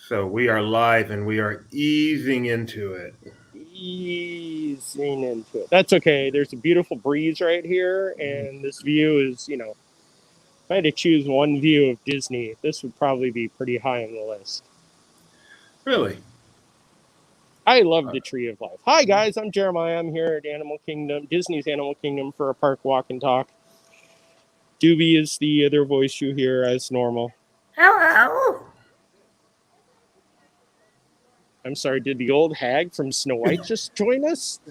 So we are live and we are easing into it. Easing into it. That's okay. There's a beautiful breeze right here, and this view is, if I had to choose one view of Disney, this would probably be pretty high on the list. Really? I love the Tree of Life. Hi, guys. I'm Jeremiah. I'm here at Animal Kingdom, Disney's Animal Kingdom, for a park walk and talk. Doobie is the other voice you hear as normal. Hello. I'm sorry, did the old hag from Snow White just join us?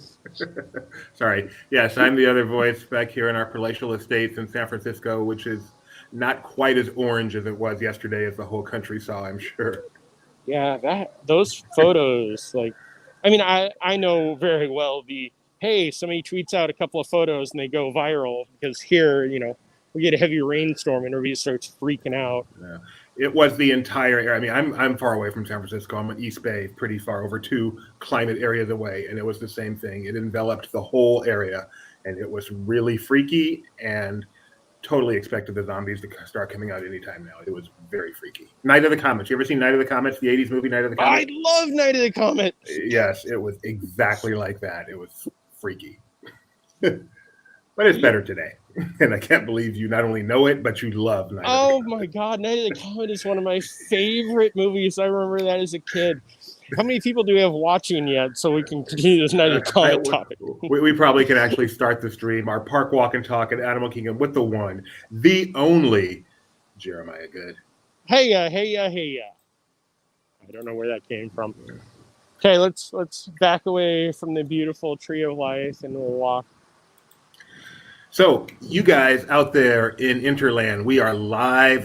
Sorry. Yes, I'm the other voice back here in our palatial estates in San Francisco, which is not quite as orange as it was yesterday, as the whole country saw, I'm sure. Yeah, those photos, I know very well hey, somebody tweets out a couple of photos and they go viral because here, we get a heavy rainstorm and everybody starts freaking out. Yeah. It was the entire area. I mean, I'm far away from San Francisco. I'm in East Bay, pretty far, over 2 climate areas away, and it was the same thing. It enveloped the whole area, and it was really freaky, and totally expected the zombies to start coming out anytime now. It was very freaky. Night of the Comets. You ever seen Night of the Comets, the 80s movie Night of the Comets? I love Night of the Comet. Yes, it was exactly like that. It was freaky. But it's better today. And I can't believe you not only know it, but you love Night of the Comet. Oh my God, Night of the Comet is one of my favorite movies. I remember that as a kid. How many people do we have watching yet so we can continue this Night of the Comet topic? We probably can actually start the stream, our park walk and talk at Animal Kingdom, with the one, the only Jeremiah Good. Hey ya. I don't know where that came from. Okay, let's back away from the beautiful Tree of Life and we'll walk. So, you guys out there in Interland, we are live.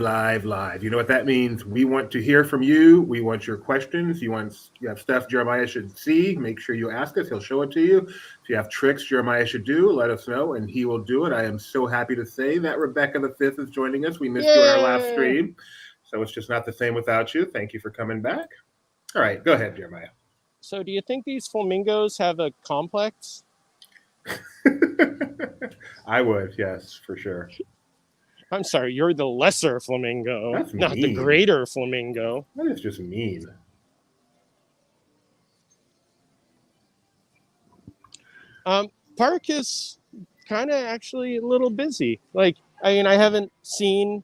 You know what that means? We want to hear from you. We want your questions. You have stuff Jeremiah should see. Make sure you ask us. He'll show it to you. If you have tricks Jeremiah should do, let us know, and he will do it. I am so happy to say that Rebecca the Fifth is joining us. We missed you in our last stream, so it's just not the same without you. Thank you for coming back. All right, go ahead, Jeremiah. So, do you think these flamingos have a complex? I would, yes, for sure. I'm sorry, you're the lesser flamingo, That's not mean. the greater flamingo. That is just mean. Park is kind of actually a little busy. I haven't seen.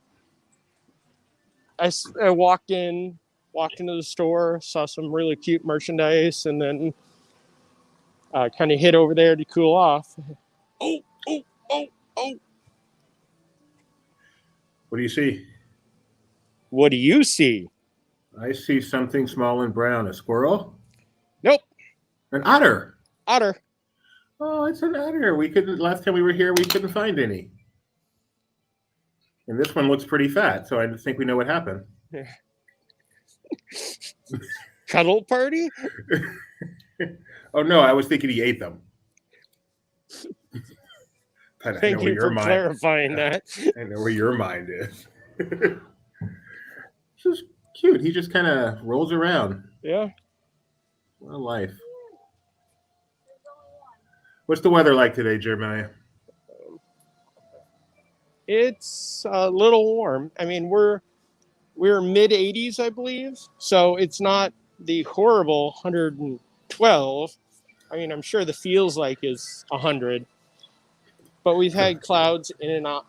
I walked into the store, saw some really cute merchandise, and then kind of hid over there to cool off. Oh. What do you see? What do you see? I see something small and brown. A squirrel? Nope. An otter. Otter. Oh, it's an otter. Last time we were here, we couldn't find any. And this one looks pretty fat, so I think we know what happened. Cuddle party? Oh no, I was thinking he ate them. Thank you for clarifying that. I know where your mind is. This is cute. He just kind of rolls around. Yeah. What a life. What's the weather like today, Jeremiah? It's a little warm. I mean, we're mid 80s, I believe. So it's not the horrible 112. I mean, I'm sure the feels like is 100. But we've had clouds in and out.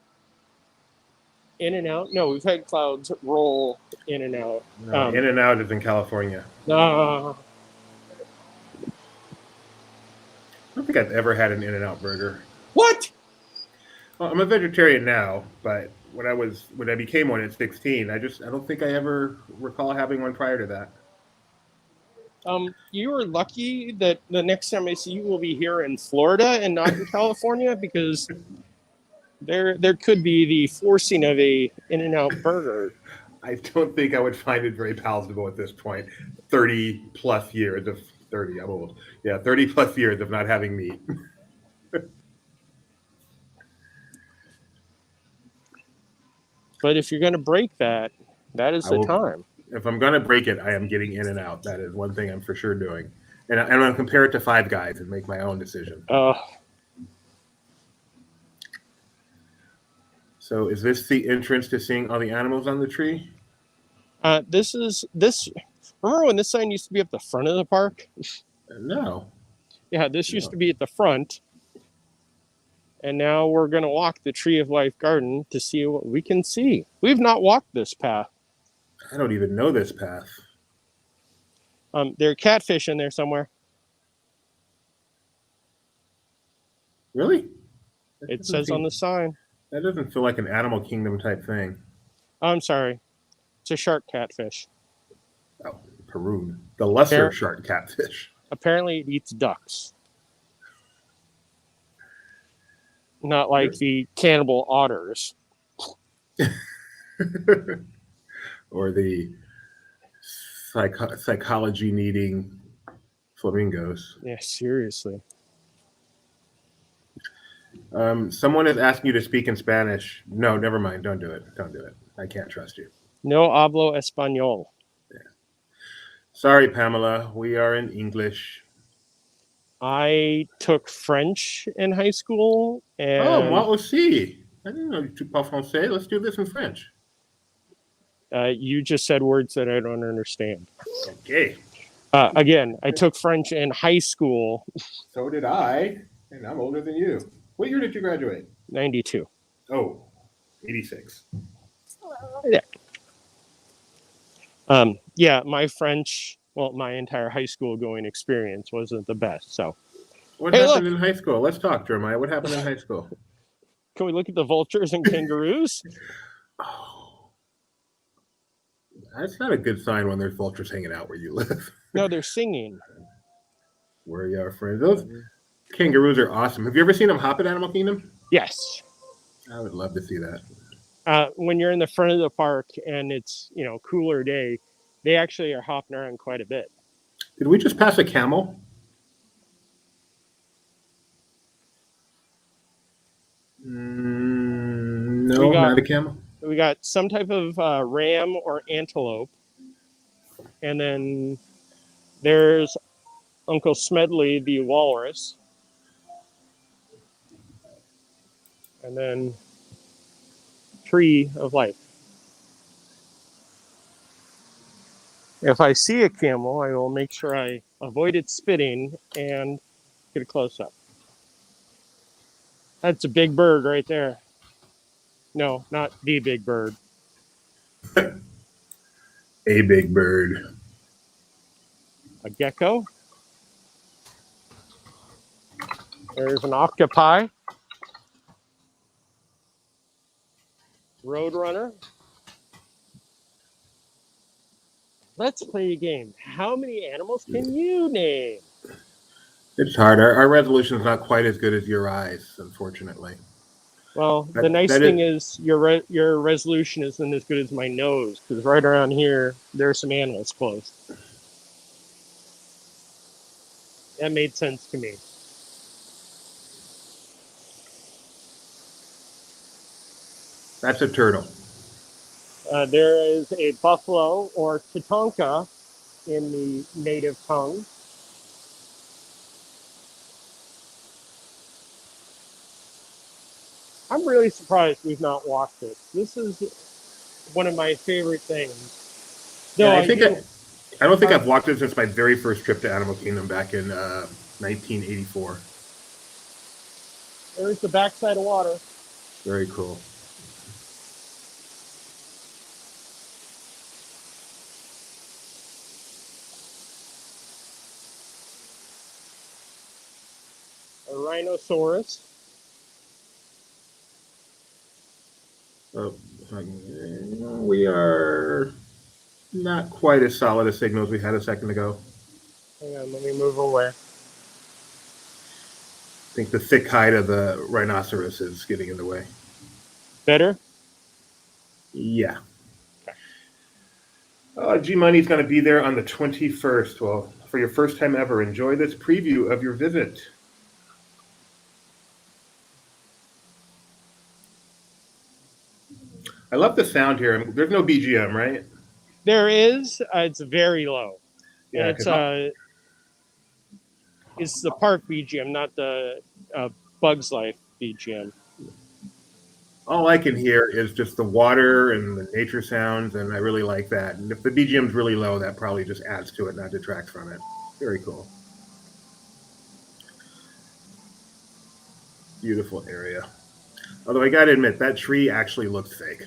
No, we've had clouds roll in and out. No, in and out is in California. No. I don't think I've ever had an In-N-Out burger. What? Well, I'm a vegetarian now, but when I became one at 16, I don't think I ever recall having one prior to that. You are lucky that the next time I see you will be here in Florida and not in California, because there could be the forcing of a In-N-Out burger. I don't think I would find it very palatable at this point. 30 plus years of 30, I'm old. Yeah, 30 plus years of not having meat. But if you're going to break that is the time. If I'm going to break it, I am getting In-N-Out. That is one thing I'm for sure doing. And I'm going to compare it to Five Guys and make my own decision. So is this the entrance to seeing all the animals on the tree? Remember when this sign used to be up the front of the park? No. Yeah, this used No. to be at the front. And now we're going to walk the Tree of Life Garden to see what we can see. We've not walked this path. I don't even know this path. There are catfish in there somewhere. Really? It says on the sign. That doesn't feel like an Animal Kingdom type thing. I'm sorry. It's a shark catfish. Oh, Peru. The lesser shark catfish. Apparently it eats ducks. Not like the cannibal otters. Or the psychology needing flamingos. Yeah, seriously. Someone is asking you to speak in Spanish. No, never mind. Don't do it. Don't do it. I can't trust you. No hablo español. Yeah. Sorry, Pamela. We are in English. I took French in high school. And moi aussi. I didn't know tu parles français. Let's do this in French. You just said words that I don't understand. Okay. Again, I took French in high school. So did I, and I'm older than you. What year did you graduate? 92. Oh, 86. Yeah, my French, well, my entire high school going experience wasn't the best. So, What happened in high school? Let's talk, Jeremiah. What happened in high school? Can we look at the vultures and kangaroos? Oh, that's not a good sign when there's vultures hanging out where you live. No, they're singing. Where you are, friends. Those kangaroos are awesome. Have you ever seen them hop at Animal Kingdom? Yes. I would love to see that. When you're in the front of the park and it's, cooler day, they actually are hopping around quite a bit. Did we just pass a camel? No, not a camel. We got some type of ram or antelope. And then there's Uncle Smedley, the walrus. And then Tree of Life. If I see a camel, I will make sure I avoid it spitting and get a close-up. That's a big bird right there. No, not the big bird. A big bird. A gecko. There's an octopi. Roadrunner. Let's play a game. How many animals can you name? It's hard. Our resolution is not quite as good as your eyes, unfortunately. Well, the nice thing is your resolution isn't as good as my nose, because right around here, there are some animals close. That made sense to me. That's a turtle. There is a buffalo, or tatonka, in the native tongue. I'm really surprised we've not watched it. This is one of my favorite things. Yeah, I don't think I've walked it since my very first trip to Animal Kingdom back in 1984. There's the backside of water. Very cool. A rhinoceros. We are not quite as solid a signal as we had a second ago. Hang on, let me move away. I think the thick hide of the rhinoceros is getting in the way. Better? Yeah. G-Money's going to be there on the 21st. Well, for your first time ever, enjoy this preview of your visit. I love the sound here. There's no BGM, right? There is. It's very low. Yeah, it's the park BGM, not the Bugs Life BGM. All I can hear is just the water and the nature sounds, and I really like that. And if the BGM's really low, that probably just adds to it, not detracts from it. Very cool. Beautiful area. Although I got to admit, that tree actually looks fake.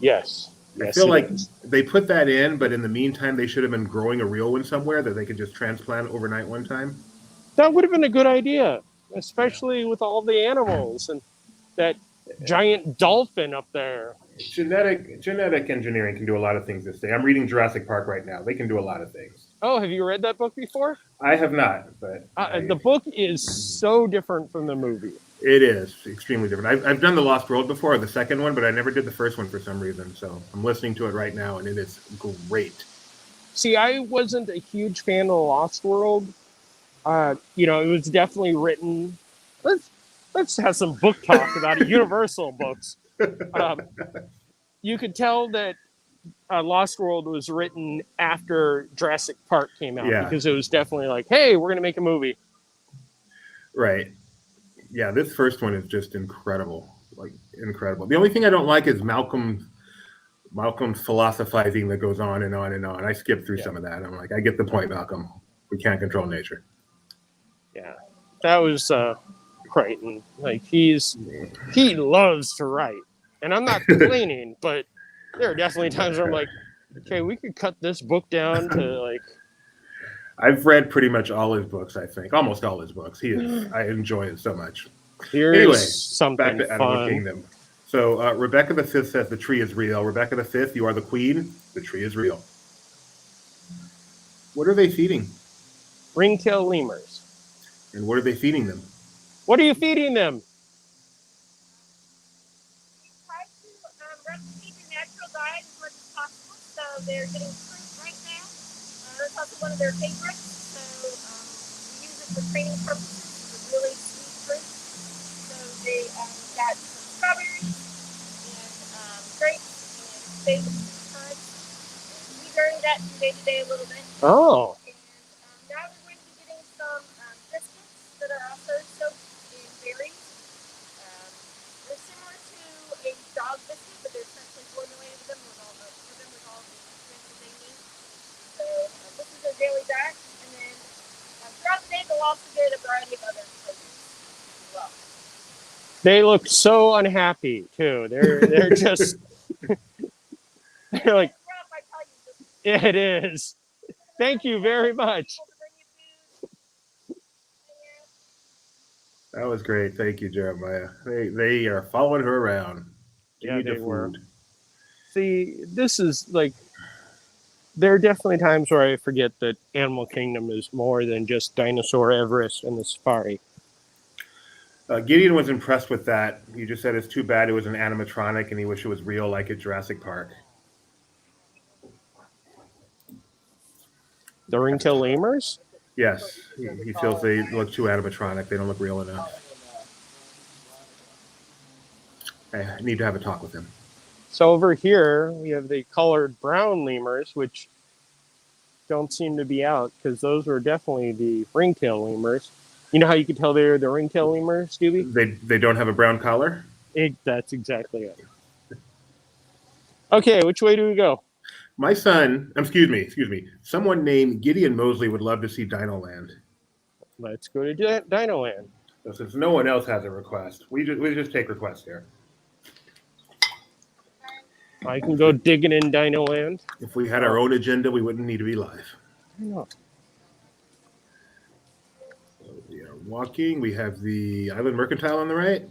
Yes. I feel like they put that in, but in the meantime, they should have been growing a real one somewhere that they could just transplant overnight one time. That would have been a good idea, especially with all the animals and that giant dolphin up there. Genetic engineering can do a lot of things this day. I'm reading Jurassic Park right now. They can do a lot of things. Oh, have you read that book before? I have not, but the book is so different from the movie. It is extremely different. I've done the Lost World before, the second one, but I never did the first one for some reason. So I'm listening to it right now, and it is great. See, I wasn't a huge fan of the Lost World. It was definitely written. Let's have some book talk about it. Universal books. You could tell that Lost World was written after Jurassic Park came out because it was definitely like, hey, we're going to make a movie. Right. Yeah, this first one is just incredible. Like, incredible. The only thing I don't like is Malcolm's philosophizing that goes on and on and on. I skipped through some of that. I'm like, I get the point, Malcolm. We can't control nature. Yeah. That was Crichton. Like, he loves to write. And I'm not complaining, but there are definitely times where I'm like, okay, we could cut this book down to like. I've read pretty much all his books, I think. Almost all his books. I enjoy it so much. Anyway, something back to Animal Kingdom. So Rebecca the Fifth says the tree is real. Rebecca the Fifth, you are the queen. The tree is real. What are they feeding? Ringtail lemurs. And what are they feeding them? What are you feeding them? We try to replicate their natural diet as much as possible. So they're getting fruit right now. That's also one of their favorites. So we use it for training purposes. It's a really sweet fruit. So they got some strawberries and grapes and bagels sometimes. We vary that from day to day a little bit. Oh. And now we're going to be getting some biscuits that are also soaked in berries. They're similar to a dog biscuit, but they're essentially formulated with all the nutrients that they need. So this is their daily diet, and then throughout the day they'll also get a variety of other proteins as well. They look so unhappy too. They're just they're like, yeah, it is. Thank you very much. That was great. Thank you, Jeremiah. They are following her around. Yeah, they were. See, this is like, there are definitely times where I forget that Animal Kingdom is more than just Dinosaur, Everest, and the Safari. Gideon was impressed with that. He just said it's too bad it was an animatronic and he wished it was real like at Jurassic Park. The ringtail lemurs? Yes. He feels they look too animatronic. They don't look real enough. I need to have a talk with him. So over here, we have the colored brown lemurs, which don't seem to be out because those were definitely the ringtail lemurs. You know how you can tell they're the ringtail lemurs, Scooby? They don't have a brown collar? That's exactly it. Okay, which way do we go? My son, excuse me, someone named Gideon Mosley would love to see Dinoland. Let's go to Dinoland. So since no one else has a request, we just take requests here. I can go digging in Dinoland. If we had our own agenda, we wouldn't need to be live. I know. So we are walking. We have the Island Mercantile on the right.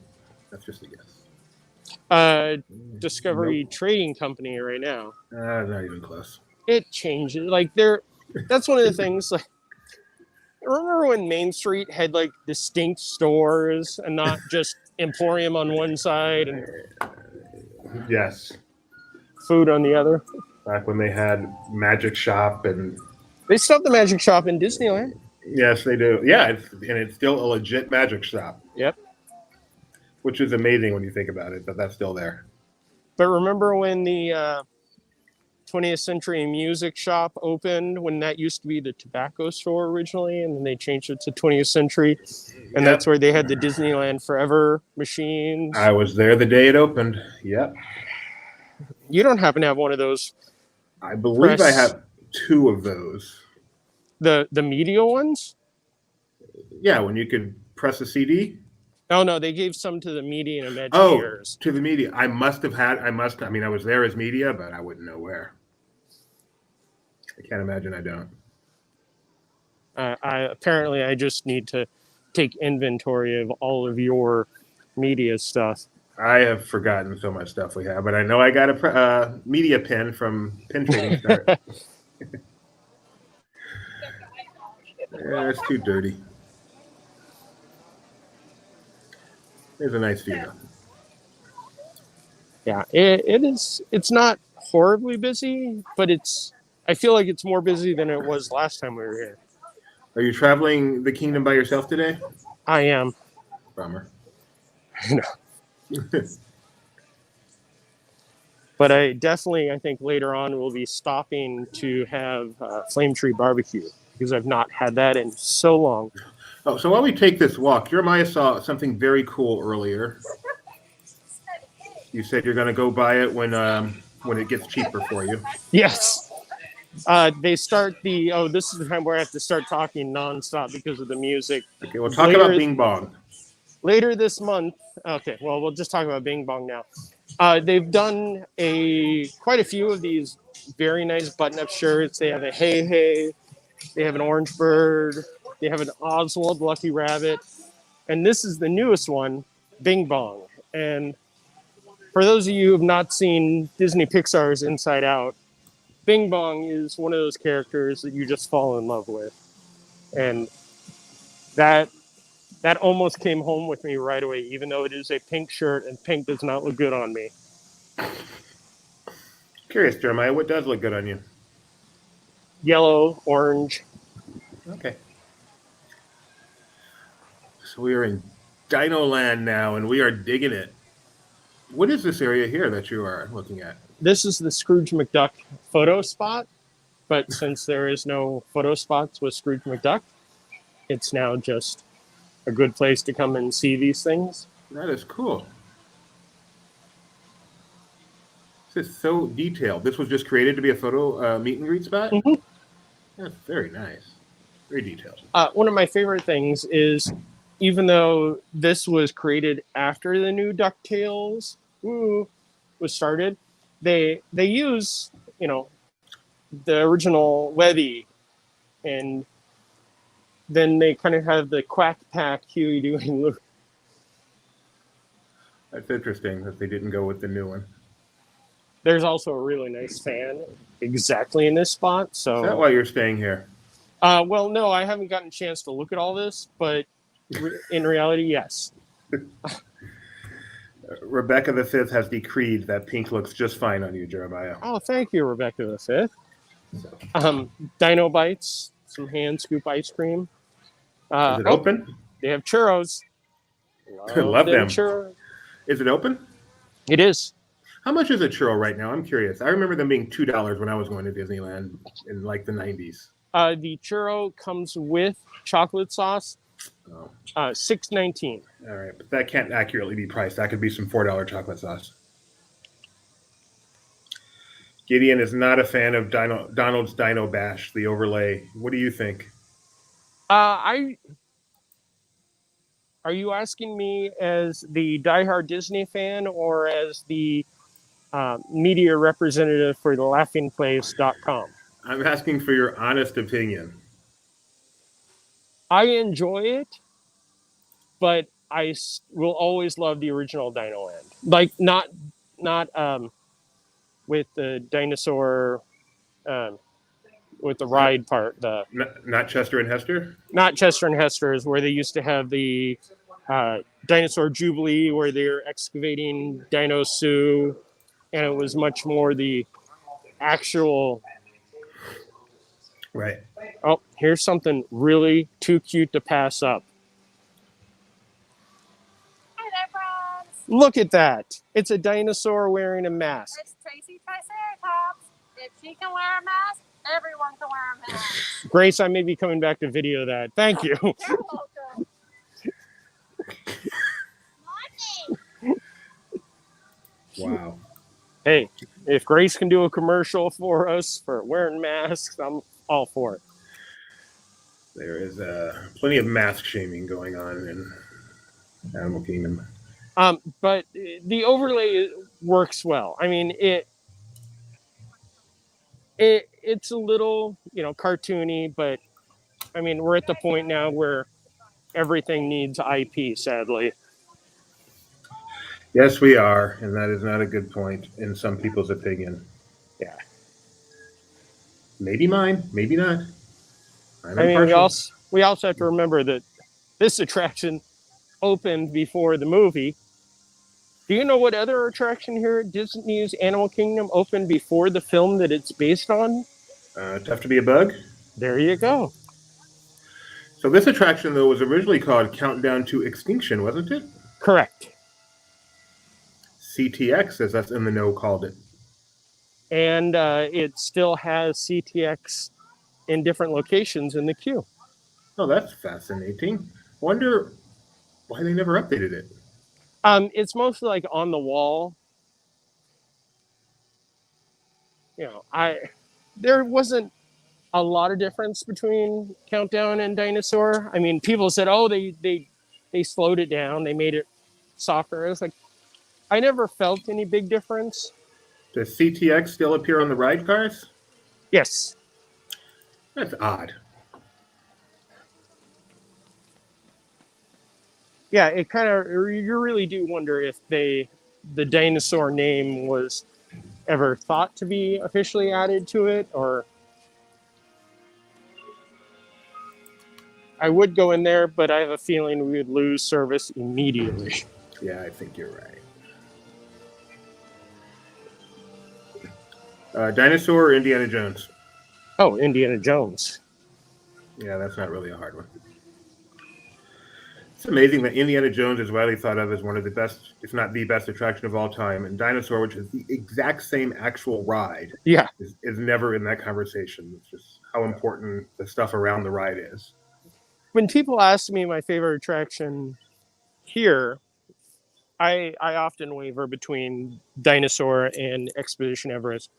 That's just a guess. Discovery Trading Company right now. Not even close. It changes. Like that's one of the things. Like, remember when Main Street had like distinct stores and not just Emporium on one side and yes, food on the other? Back when they had Magic Shop and they still have the Magic Shop in Disneyland. Yes, they do. Yeah, it's still a legit Magic Shop. Yep. Which is amazing when you think about it, but that's still there. But remember when the 20th Century Music Shop opened when that used to be the tobacco store originally, and then they changed it to 20th Century. And that's where they had the Disneyland Forever machines. I was there the day it opened. Yep. You don't happen to have one of those? I believe I have 2 of those. The media ones? Yeah, when you could press a CD. Oh no, they gave some to the media and Imagineers. Oh, to the media. I mean, I was there as media, but I wouldn't know where. I can't imagine I don't. Apparently I just need to take inventory of all of your media stuff. I have forgotten so much stuff we have, but I know I got a media pin from Pin Trading Start. It's too dirty. There's a nice view though. Yeah, it is. It's not horribly busy, but I feel like it's more busy than it was last time we were here. Are you traveling the kingdom by yourself today? I am. Bummer. No. But I think later on we'll be stopping to have Flame Tree Barbecue because I've not had that in so long. Oh, so while we take this walk, Jeremiah saw something very cool earlier. You said you're going to go buy it when it gets cheaper for you. Yes. They start this is the time where I have to start talking nonstop because of the music. Okay, we'll talk about Bing Bong. Later this month. Okay, well, we'll just talk about Bing Bong now. They've done quite a few of these very nice button-up shirts. They have a Hey Hey. They have an Orange Bird. They have an Oswald Lucky Rabbit. And this is the newest one, Bing Bong. And for those of you who have not seen Disney Pixar's Inside Out, Bing Bong is one of those characters that you just fall in love with. And that almost came home with me right away, even though it is a pink shirt and pink does not look good on me. Curious, Jeremiah, what does look good on you? Yellow, orange. Okay. So we are in Dinoland now, and we are digging it. What is this area here that you are looking at? This is the Scrooge McDuck photo spot, but since there is no photo spots with Scrooge McDuck, it's now just a good place to come and see these things. That is cool. This is so detailed. This was just created to be a photo meet and greet spot? Mm-hmm. That's very nice. Very detailed. One of my favorite things is, even though this was created after the new DuckTales was started, they use, the original Webby, and then they kind of have the Quack Pack Huey doing Luke. That's interesting that they didn't go with the new one. There's also a really nice fan exactly in this spot. So is that why you're staying here? Well, no, I haven't gotten a chance to look at all this, but in reality, yes. Rebecca the Fifth has decreed that pink looks just fine on you, Jeremiah. Oh, thank you, Rebecca the Fifth. Dino Bites, some hand scoop ice cream. Is it open? They have churros. Love them. Churros. Is it open? It is. How much is a churro right now? I'm curious. I remember them being $2 when I was going to Disneyland in like the 90s. The churro comes with chocolate sauce. Oh. $6.19. All right, but that can't accurately be priced. That could be some $4 chocolate sauce. Gideon is not a fan of Donald's Dino Bash, the overlay. What do you think? Are you asking me as the diehard Disney fan or as the media representative for the laughingplace.com? I'm asking for your honest opinion. I enjoy it, but I will always love the original Dinoland. Like, not with the dinosaur, with the ride part. Not Chester and Hester? Not Chester and Hester's, where they used to have the Dinosaur Jubilee, where they're excavating Dino Sioux, and it was much more the actual... Right. Oh, here's something really too cute to pass up. Hi there, friends. Look at that. It's a dinosaur wearing a mask. It's Tracy Triceratops. If she can wear a mask, everyone can wear a mask. Grace, I may be coming back to video that. Thank you. You're welcome. Wow. Hey, if Grace can do a commercial for us for wearing masks, I'm all for it. There is plenty of mask shaming going on in Animal Kingdom. But the overlay works well. I mean, it's a little, cartoony, but I mean, we're at the point now where everything needs IP, sadly. Yes, we are, and that is not a good point in some people's opinion. Yeah. Maybe mine, maybe not. I'm I mean, impartial. we also have to remember that this attraction opened before the movie. Do you know what other attraction here at Disney's Animal Kingdom opened before the film that it's based on? Tough to be a bug. There you go. So this attraction, though, was originally called Countdown to Extinction, wasn't it? Correct. CTX, as us in the know called it. And it still has CTX in different locations in the queue. Oh, that's fascinating. Wonder why they never updated it. It's mostly like on the wall. There wasn't a lot of difference between Countdown and Dinosaur. I mean, people said, "Oh, they slowed it down. They made it softer." I was like, I never felt any big difference. Does CTX still appear on the ride cars? Yes. That's odd. Yeah, it kind of, you really do wonder if the Dinosaur name was ever thought to be officially added to it, or I would go in there, but I have a feeling we would lose service immediately. Yeah, I think you're right. Dinosaur or Indiana Jones? Oh, Indiana Jones. Yeah, that's not really a hard one. It's amazing that Indiana Jones is widely thought of as one of the best, if not the best attraction of all time, and Dinosaur, which is the exact same actual ride, Yeah. is never in that conversation. It's just how important the stuff around the ride is. When people ask me my favorite attraction here, I often waver between Dinosaur and Expedition Everest.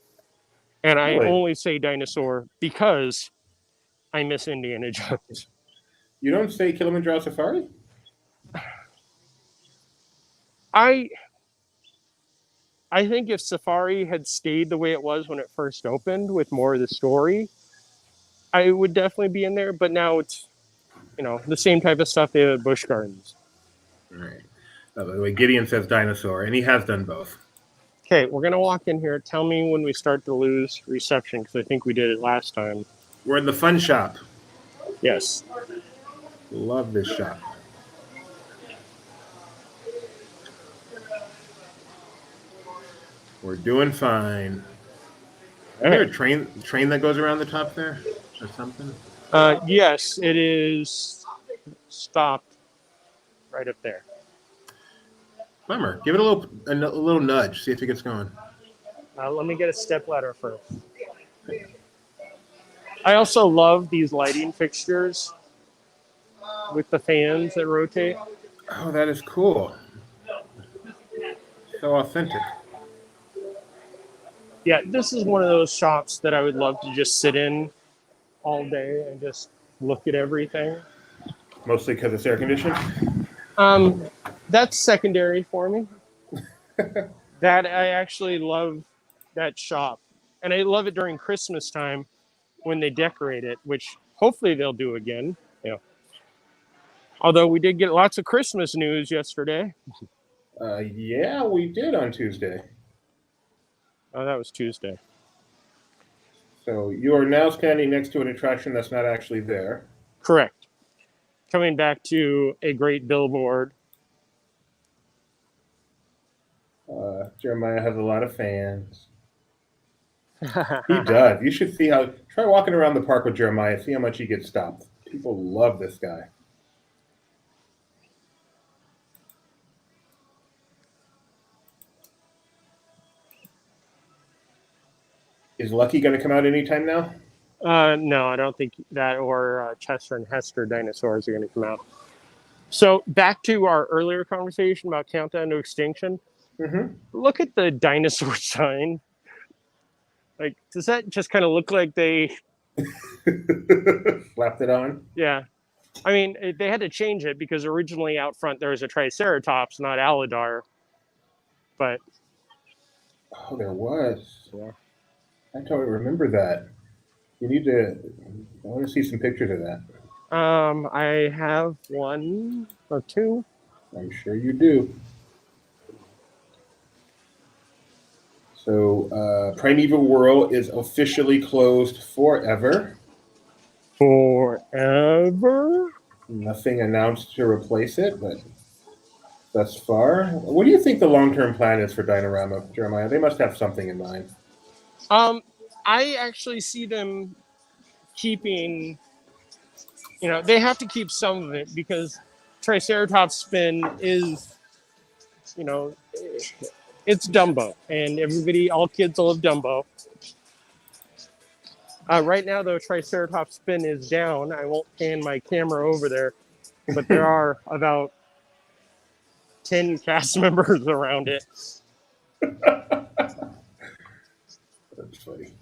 And I Really? only say Dinosaur because I miss Indiana Jones. You don't say Kilimanjaro Safari? I think if Safari had stayed the way it was when it first opened with more of the story, I would definitely be in there. But now it's, the same type of stuff they have at Busch Gardens. All right. By the way, Gideon says Dinosaur, and he has done both. Okay, we're going to walk in here. Tell me when we start to lose reception, because I think we did it last time. We're in the fun shop. Yes. Love this shop. We're doing fine. Is there a train that goes around the top there or something? Yes, it is stopped right up there. Bummer. Give it a little nudge. See if it gets going. Let me get a step ladder first. I also love these lighting fixtures with the fans that rotate. Oh, that is cool. So authentic. Yeah, this is one of those shops that I would love to just sit in all day and just look at everything. Mostly because it's air conditioned? That's secondary for me. That I actually love that shop. And I love it during Christmas time when they decorate it, which hopefully they'll do again. Yeah. Although we did get lots of Christmas news yesterday. Yeah, we did on Tuesday. Oh, that was Tuesday. So you are now standing next to an attraction that's not actually there. Correct. Coming back to a great billboard. Jeremiah has a lot of fans. He does. You should see try walking around the park with Jeremiah, see how much he gets stopped. People love this guy. Is Lucky going to come out anytime now? No, I don't think that or Chester and Hester dinosaurs are going to come out. So back to our earlier conversation about countdown to extinction. Mm-hmm. Look at the dinosaur sign. Like, does that just kind of look like they? Slapped it on. Yeah, I mean they had to change it because originally out front there was a Triceratops, not Alidar. But Oh, there was. yeah. I totally remember that. You need to. I want to see some pictures of that. I have one or two. I'm sure you do. So, Primeval Whirl is officially closed forever. Forever? Nothing announced to replace it, but thus far. What do you think the long-term plan is for Dinorama, Jeremiah? They must have something in mind. I actually see them keeping, they have to keep some of it because Triceratops spin is, it's Dumbo, and all kids love Dumbo. Right now, though, Triceratops spin is down. I won't pan my camera over there, but there are about 10 cast members around it. That's funny.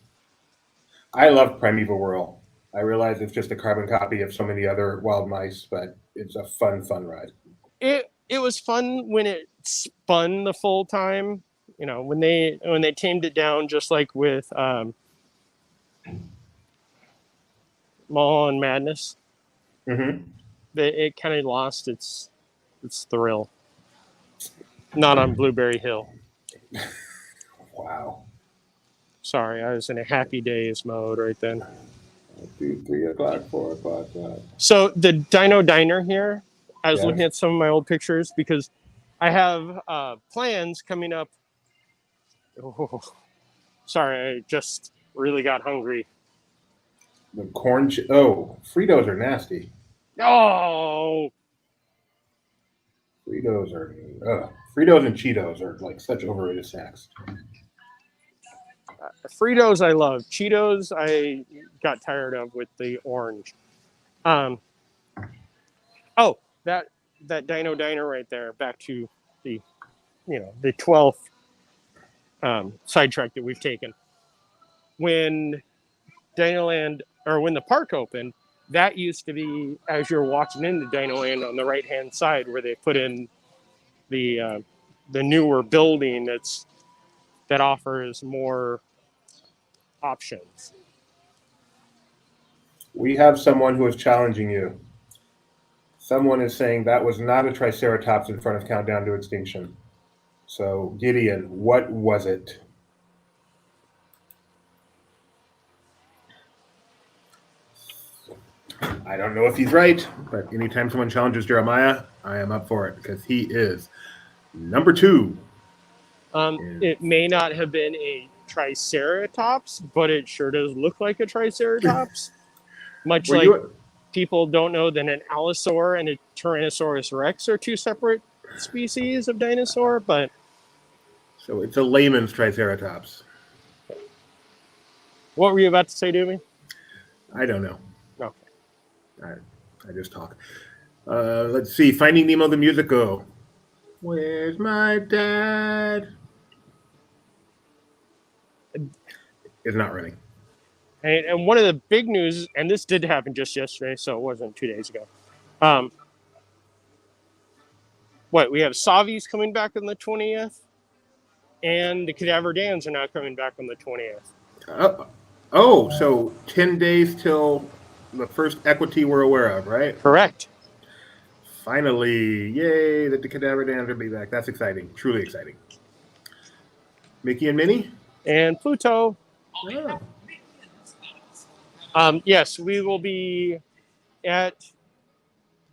I love Primeval Whirl. I realize it's just a carbon copy of so many other wild mice, but it's a fun ride. It was fun when it spun the full time. When they tamed it down, just like with Mulholland Madness. Mm-hmm. It kind of lost its thrill. Not on Blueberry Hill. Wow. Sorry, I was in a happy days mode right then. 3 o'clock, 4 o'clock. So the Dino Diner here, I was Yes. looking at some of my old pictures because I have plans coming up. Oh, sorry, I just really got hungry. The corn. Fritos are nasty. Oh, Fritos and Cheetos are like such overrated snacks. Fritos I love. Cheetos I got tired of with the orange. That Dino Diner right there. Back to the 12th sidetrack that we've taken. When Dinoland or when the park opened, that used to be as you're walking into Dinoland on the right hand side where they put in the newer building that offers more options. We have someone who is challenging you. Someone is saying that was not a Triceratops in front of Countdown to Extinction. So, Gideon, what was it? I don't know if he's right, but anytime someone challenges Jeremiah, I am up for it because he is number 2. It may not have been a Triceratops, but it sure does look like a Triceratops. Much like people don't know that an Allosaur and a Tyrannosaurus Rex are 2 separate species of dinosaur, but... So it's a layman's Triceratops. What were you about to say to me? I don't know. Okay. I just talk. Let's see. Finding Nemo the Musical. Where's my dad? It's not running. And one of the big news, and this did happen just yesterday, so it wasn't 2 days ago. We have Savi's coming back on the 20th, and the Cadaver Dans are now coming back on the 20th. So 10 days till the first equity we're aware of, right? Correct. Finally, yay, the Cadaver Dans will be back. That's exciting, truly exciting. Mickey and Minnie? And Pluto. Oh. Yes, we will be at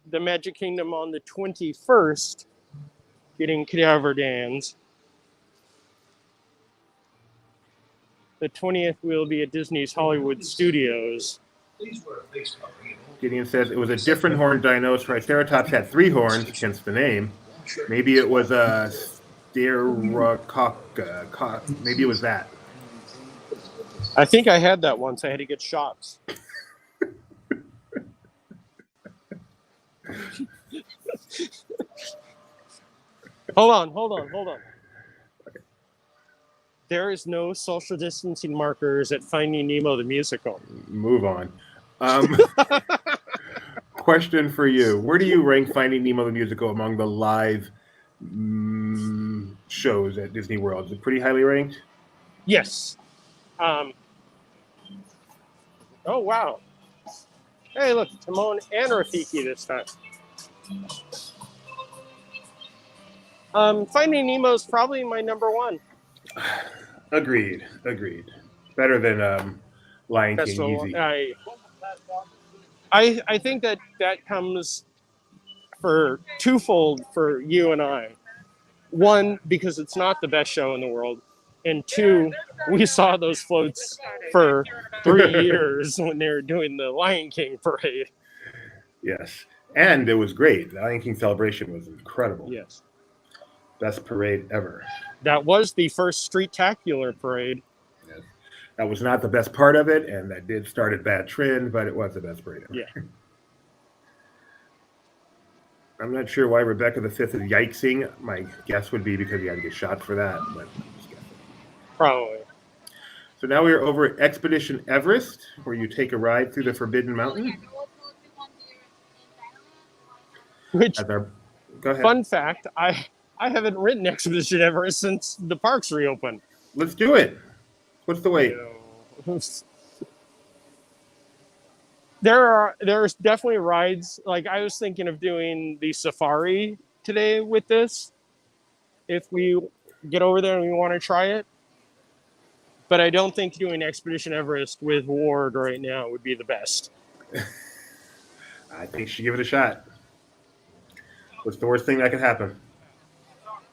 the Magic Kingdom on the 21st, getting Cadaver Dans. The 20th, we'll be at Disney's Hollywood Studios. Gideon says it was a different horned dino. Triceratops had 3 horns, hence the name. Maybe it was a Styracoca. Maybe it was that. I think I had that once. I had to get shots. Hold on. There is no social distancing markers at Finding Nemo the musical. Move on. Question for you. Where do you rank Finding Nemo the musical among the live shows at Disney World? Is it pretty highly ranked? Yes. Oh, wow. Hey, look, Timon and Rafiki this time. Finding Nemo is probably my number one. Agreed. Better than Lion That's King, easy. I think that comes for twofold for you and I. One, because it's not the best show in the world. And two, we saw those floats for 3 years when they were doing the Lion King parade. Yes. And it was great. The Lion King celebration was incredible. Yes. Best parade ever. That was the first Street-tacular parade. Yes. That was not the best part of it, and that did start a bad trend, but it was the best parade ever. Yeah. I'm not sure why Rebecca the Fifth is yikesing. My guess would be because he had to get shot for that, but I'm just guessing. Probably. So now we're over at Expedition Everest, where you take a ride through the Forbidden Mountain. Which, Go ahead. fun fact, I haven't ridden Expedition Everest since the parks reopened. Let's do it. What's the wait? There's definitely rides. Like, I was thinking of doing the safari today with this, if we get over there and we want to try it. But I don't think doing Expedition Everest with Ward right now would be the best. I think you should give it a shot. What's the worst thing that could happen?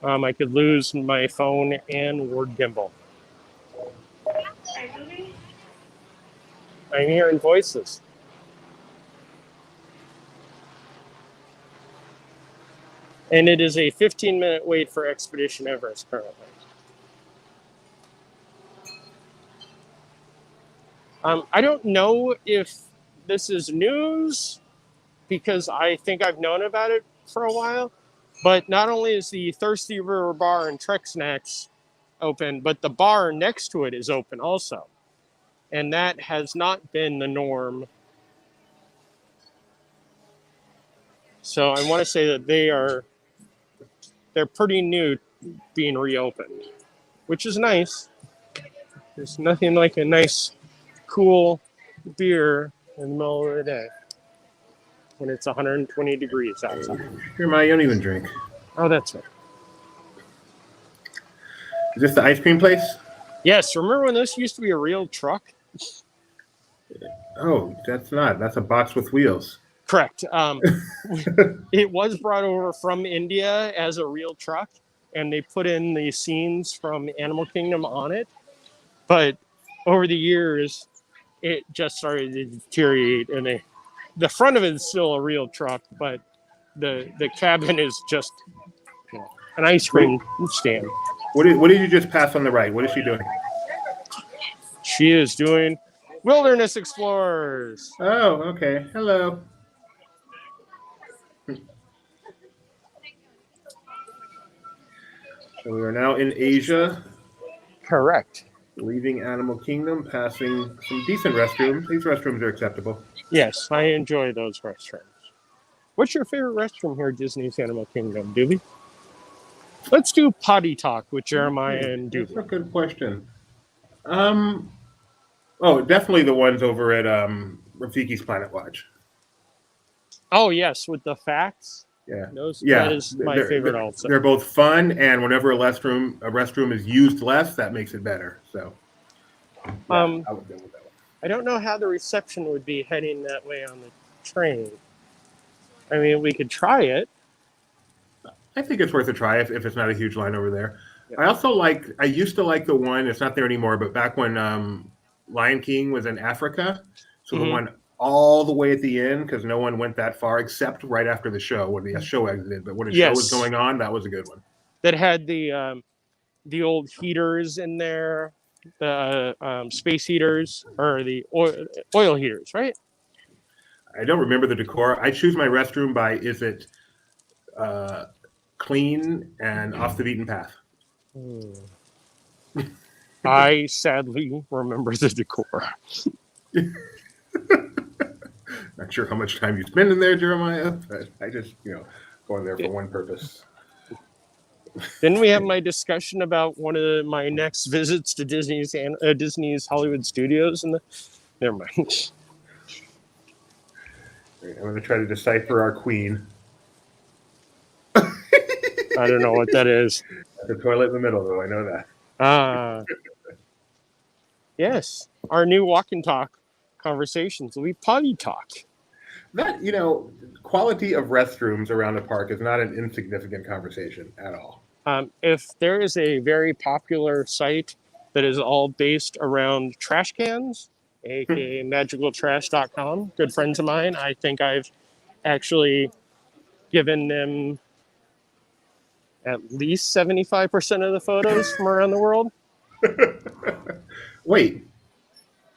I could lose my phone and Ward gimbal. I'm hearing voices. And it is a 15-minute wait for Expedition Everest currently. I don't know if this is news, because I think I've known about it for a while, but not only is the Thirsty River Bar and Trek Snacks open, but the bar next to it is open also. And that has not been the norm. So I want to say that they're pretty new being reopened, which is nice. There's nothing like a nice, cool beer in the middle of the day when it's 120 degrees outside. Here, Ma, you don't even drink. Oh, that's it. Is this the ice cream place? Yes, remember when this used to be a real truck? Oh, that's not. That's a box with wheels. Correct. It was brought over from India as a real truck, and they put in the scenes from Animal Kingdom on it. But over the years, it just started to deteriorate, and the front of it is still a real truck, but the cabin is just an ice cream stand. What did you just pass on the right? What is she doing? She is doing Wilderness Explorers. Oh, okay. Hello. So we are now in Asia, Correct. leaving Animal Kingdom, passing some decent restrooms. These restrooms are acceptable. Yes, I enjoy those restrooms. What's your favorite restroom here at Disney's Animal Kingdom, Doobie? Let's do potty talk with Jeremiah and That's a Doobie. good question. Oh, definitely the ones over at Rafiki's Planet Watch. Oh, yes, with the facts. Yeah. That is my favorite also. They're both fun, and whenever a restroom is used less, that makes it better. So, yeah, I would go with that one. I don't know how the reception would be heading that way on the train. I mean, we could try it. I think it's worth a try if it's not a huge line over there. Yeah. I used to like the one, it's not there anymore, but back when Lion King was in Africa, so the one all the way at the end, because no one went that far except right after the show, when the show exited. But when the show was going on, that was a good one. That had the old heaters in there. space heaters or the oil heaters, right? I don't remember the decor. I choose my restroom by is it clean and off the beaten path. I sadly remember the decor. Not sure how much time you spend in there, Jeremiah, but I just, go in there for one purpose. Then we have my discussion about one of my next visits to Disney's Hollywood Studios, and never mind. I'm going to try to decipher our queen. I don't know what that is. The toilet in the middle, though. I know that. Yes, our new walk and talk conversations will be potty talk. That, quality of restrooms around the park is not an insignificant conversation at all. If there is a very popular site that is all based around trash cans, aka magicaltrash.com, good friends of mine, I think I've actually given them at least 75% of the photos from around the world. Wait,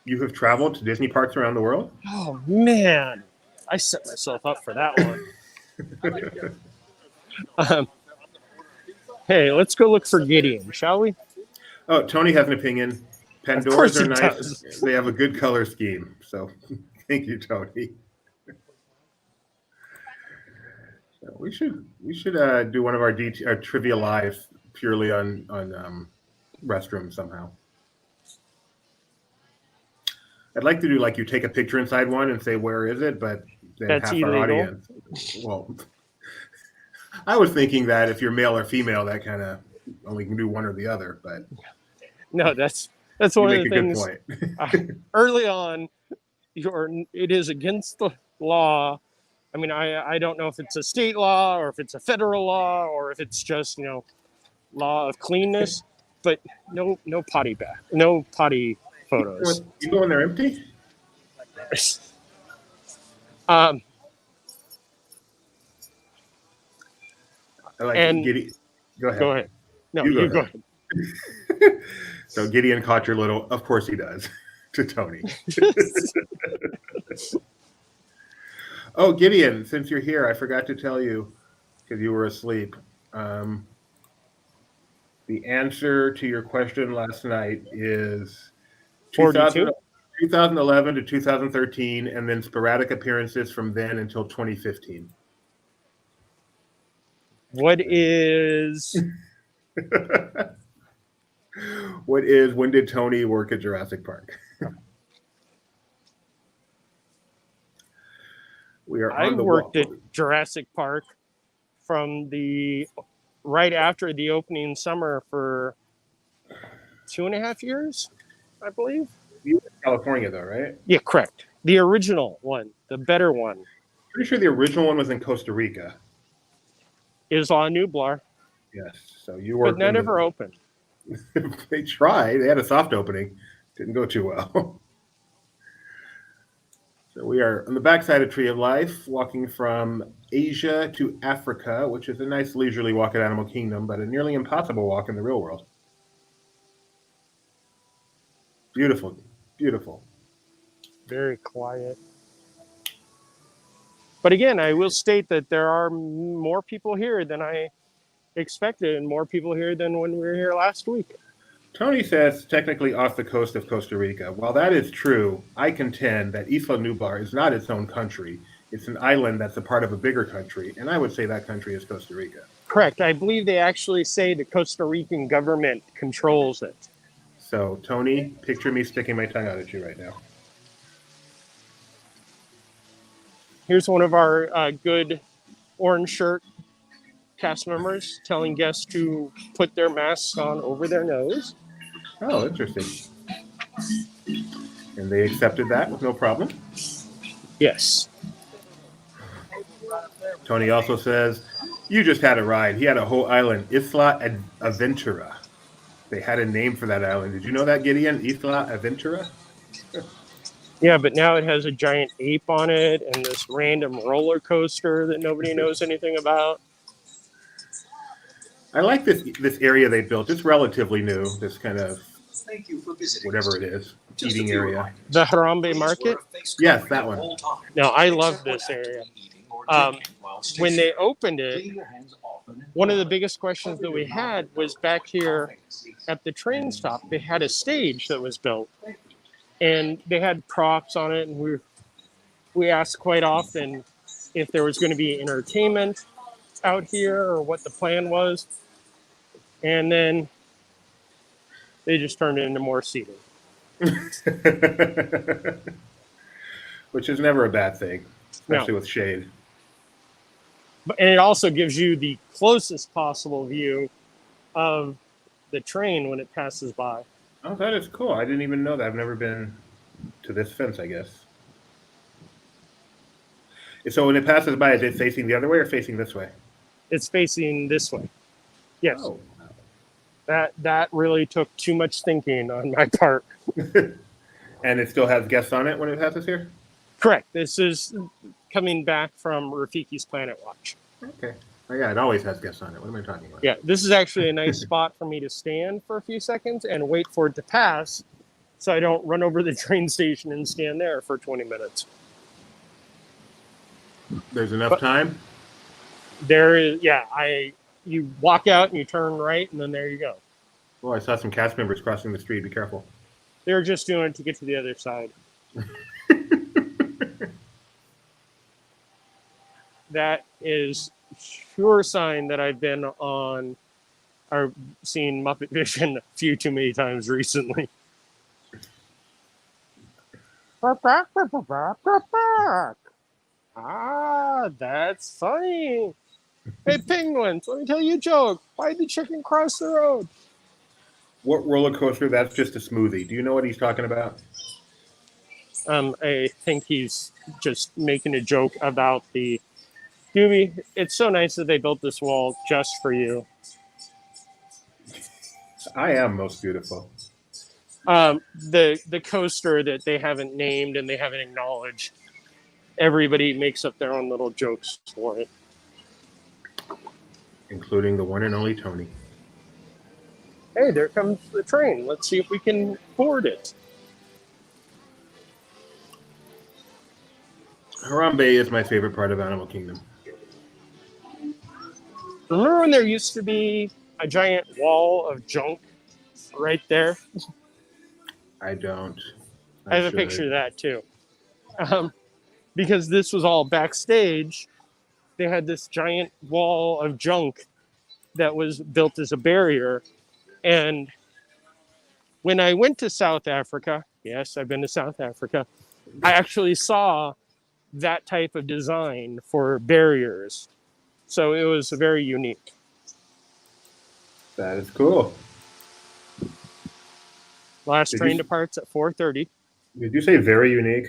you have traveled to Disney parks around the world? Oh, man. I set myself up for that one. Hey, let's go look for Gideon, shall we? Oh, Tony has an opinion. Pandoras are nice. Does. They have a good color scheme. So thank you, Tony. So we should do one of our trivia live purely on restrooms somehow. I'd like to do like you take a picture inside one and say where is it, but then That's half illegal. our audience. Well, I was thinking that if you're male or female, that kind of only can do one or the other. But no, that's one of the things. Good point. Early on, it is against the law. I mean, I don't know if it's a state law or if it's a federal law or if it's just law of cleanness, but no potty photos. You go in there empty? Gideon. Go ahead. Go ahead. No, you go ahead. So Gideon caught your little, of course he does, to Tony. Oh, Gideon, since you're here, I forgot to tell you, because you were asleep, the answer to your question last night is 2011 to 2013, and then sporadic appearances from then until 2015. When did Tony work at Jurassic Park? I worked at Jurassic Park from right after the opening summer for 2.5 years, I believe. You were in California, though, right? Yeah, correct. The original one, the better one. Pretty sure the original one was in Costa Rica. It was on Nublar. Yes, so you worked. But that never opened. They tried. They had a soft opening. Didn't go too well. So we are on the backside of Tree of Life, walking from Asia to Africa, which is a nice leisurely walk at Animal Kingdom, but a nearly impossible walk in the real world. Beautiful, beautiful. Very quiet. But again, I will state that there are more people here than I expected, and more people here than when we were here last week. Tony says technically off the coast of Costa Rica. While that is true, I contend that Isla Nublar is not its own country. It's an island that's a part of a bigger country, and I would say that country is Costa Rica. Correct. I believe they actually say the Costa Rican government controls it. So, Tony, picture me sticking my tongue out at you right now. Here's one of our good orange shirt cast members telling guests to put their masks on over their nose. Oh, interesting. And they accepted that with no problem? Yes. Tony also says, you just had a ride. He had a whole island, Isla Aventura. They had a name for that island. Did you know that, Gideon? Isla Aventura? Yeah, but now it has a giant ape on it and this random roller coaster that nobody knows anything about. I like this area they built. It's relatively new, this kind of Thank you for visiting. whatever it is, Just a eating few area. reminders. The Harambe Please Market. wear a face Yes, covering that at one. all times, No, I love except when this area. actively eating or drinking while When stationary. they opened it, Clean your hands often and one of the thoroughly. biggest questions Cover that we your mouth had and was nose back when here coughing and sneezing. at the train stop. They had a stage that was built, Thank you. and they had props on it, and we asked quite often if there was going to be entertainment out here or what the plan was, and then they just turned it into more seating. Which is never a bad thing, especially No, with shade. and it also gives you the closest possible view of the train when it passes by. Oh, that is cool. I didn't even know that. I've never been to this fence, I guess. So when it passes by, is it facing the other way or facing this way? It's facing this way. Yes, Oh. that really took too much thinking on my part. And it still has guests on it when it passes here? Correct. This is coming back from Rafiki's Planet Watch. Okay. Oh, yeah, it always has guests on it. What am I talking about? Yeah, this is actually a nice spot for me to stand for a few seconds and wait for it to pass so I don't run over the train station and stand there for 20 minutes. There's enough But time? there is, you walk out and you turn right and then there you go. Oh, I saw some cast members crossing the street. Be careful. They're just doing it to get to the other side. That is sure sign that I've been on or seen Muppet Vision a few too many times recently. Ah, that's funny. Hey, penguins, let me tell you a joke. Why did the chicken cross the road? What roller coaster? That's just a smoothie. Do you know what he's talking about? I think he's just making a joke about the Doobie. It's so nice that they built this wall just for you. I am most beautiful. The coaster that they haven't named and they haven't acknowledged. Everybody makes up their own little jokes for it. Including the one and only Tony. Hey, there comes the train. Let's see if we can board it. Harambe is my favorite part of Animal Kingdom. Remember when there used to be a giant wall of junk right there? I don't. I have a picture of that too. Because this was all backstage, they had this giant wall of junk that was built as a barrier. And when I went to South Africa, yes, I've been to South Africa, I actually saw that type of design for barriers. So it was very unique. That is cool. Last Did train you, departs at 4:30. did you say very unique?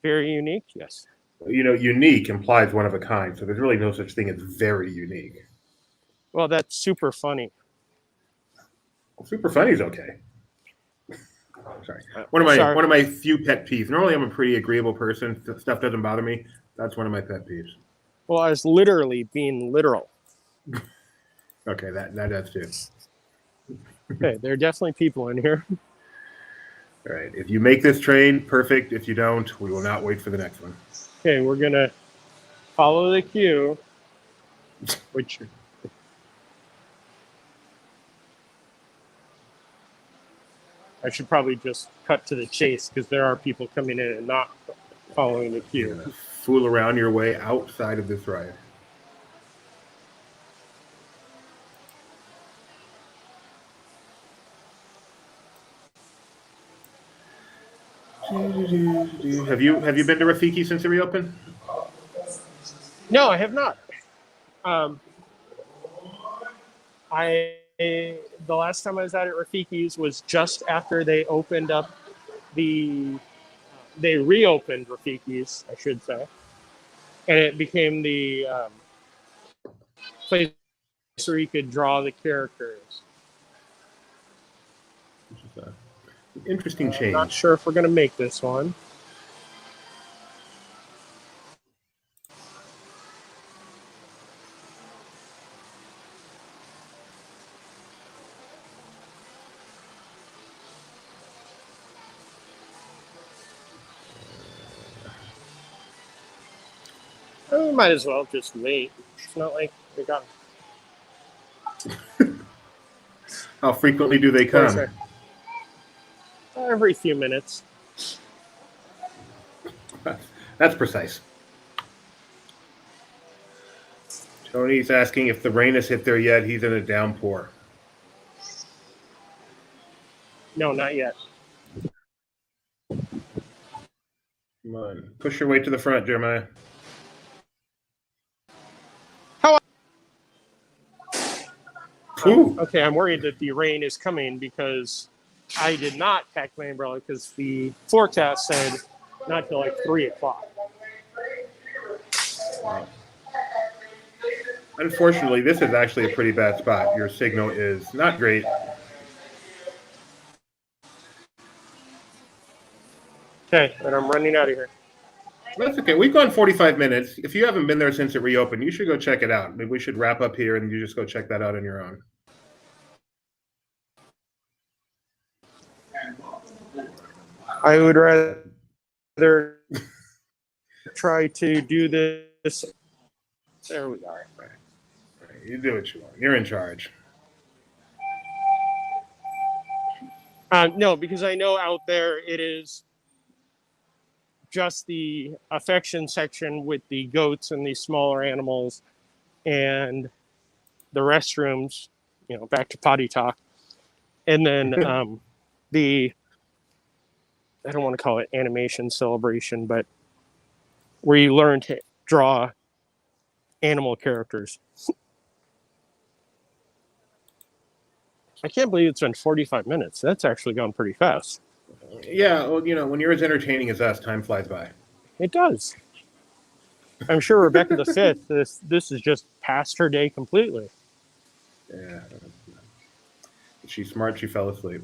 Very unique, yes. You know, unique implies one of a kind, so there's really no such thing as very unique. Well, that's super funny. Well, super funny's okay. Sorry. Sorry. One of my few pet peeves. Normally, I'm a pretty agreeable person. Stuff doesn't bother me. That's one of my pet peeves. Well, I was literally being literal. Okay, that does too. Okay, there are definitely people in here. All right. If you make this train, perfect. If you don't, we will not wait for the next one. Okay, we're gonna follow the queue, which I should probably just cut to the chase because there are people coming in and not following the queue. Fool around your way outside of this ride. Have you been to Rafiki since it reopened? No, I have not. The last time I was out at Rafiki's was just after they opened up they reopened Rafiki's, I should say, and it became the place where you could draw the characters. Which is an interesting change. I'm not sure if we're going to make this one. We might as well just wait. It's not like we got. How frequently do they Where's come? our- Every few minutes. That's precise. Tony's asking if the rain has hit there yet. He's in a downpour. No, not yet. Come on. Push your way to the front, Jeremiah. Ooh. Okay, I'm worried that the rain is coming because I did not pack my umbrella because the forecast said not till like 3 o'clock. Wow. Unfortunately, this is actually a pretty bad spot. Your signal is not great. Okay, but I'm running out of here. That's okay. We've gone 45 minutes. If you haven't been there since it reopened, you should go check it out. Maybe we should wrap up here and you just go check that out on your own. I would rather try to do this. There we go. Right. You do what you want. You're in charge. No, because I know out there it is just the affection section with the goats and the smaller animals and the restrooms, back to potty talk. And then the, I don't want to call it animation celebration, but where you learn to draw animal characters. I can't believe it's been 45 minutes. That's actually gone pretty fast. Yeah, well, when you're as entertaining as us, time flies by. It does. I'm sure Rebecca the Fifth, this is just past her day completely. Yeah. She's smart. She fell asleep.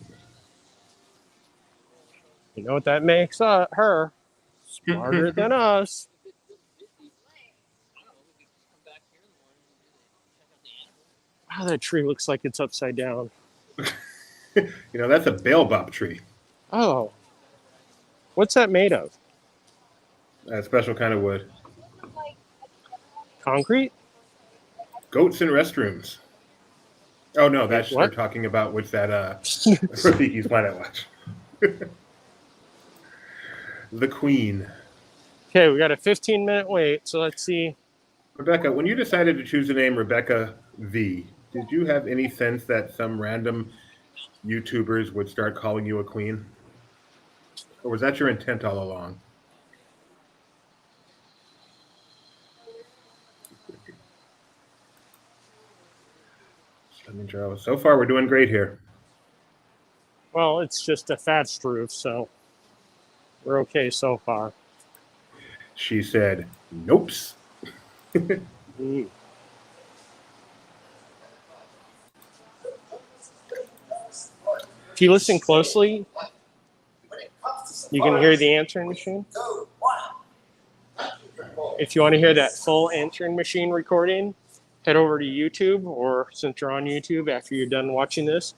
You know what that makes her? Smarter than us. Wow, that tree looks like it's upside down. That's a baobab tree. Oh. What's that made of? A special kind of wood. Concrete? Goats in restrooms. Oh, no, that's What? they're talking about what's that Rafiki's Planet Watch. The Queen. Okay, we got a 15-minute wait, so let's see. Rebecca, when you decided to choose the name Rebecca V, did you have any sense that some random YouTubers would start calling you a queen? Or was that your intent all along? So far, we're doing great here. Well, it's just a thatched roof, so we're okay so far. She said, "Nopes." Mm. If you listen closely, you can hear the answering machine. If you want to hear that full answering machine recording, head over to YouTube, or since you're on YouTube, after you're done watching this,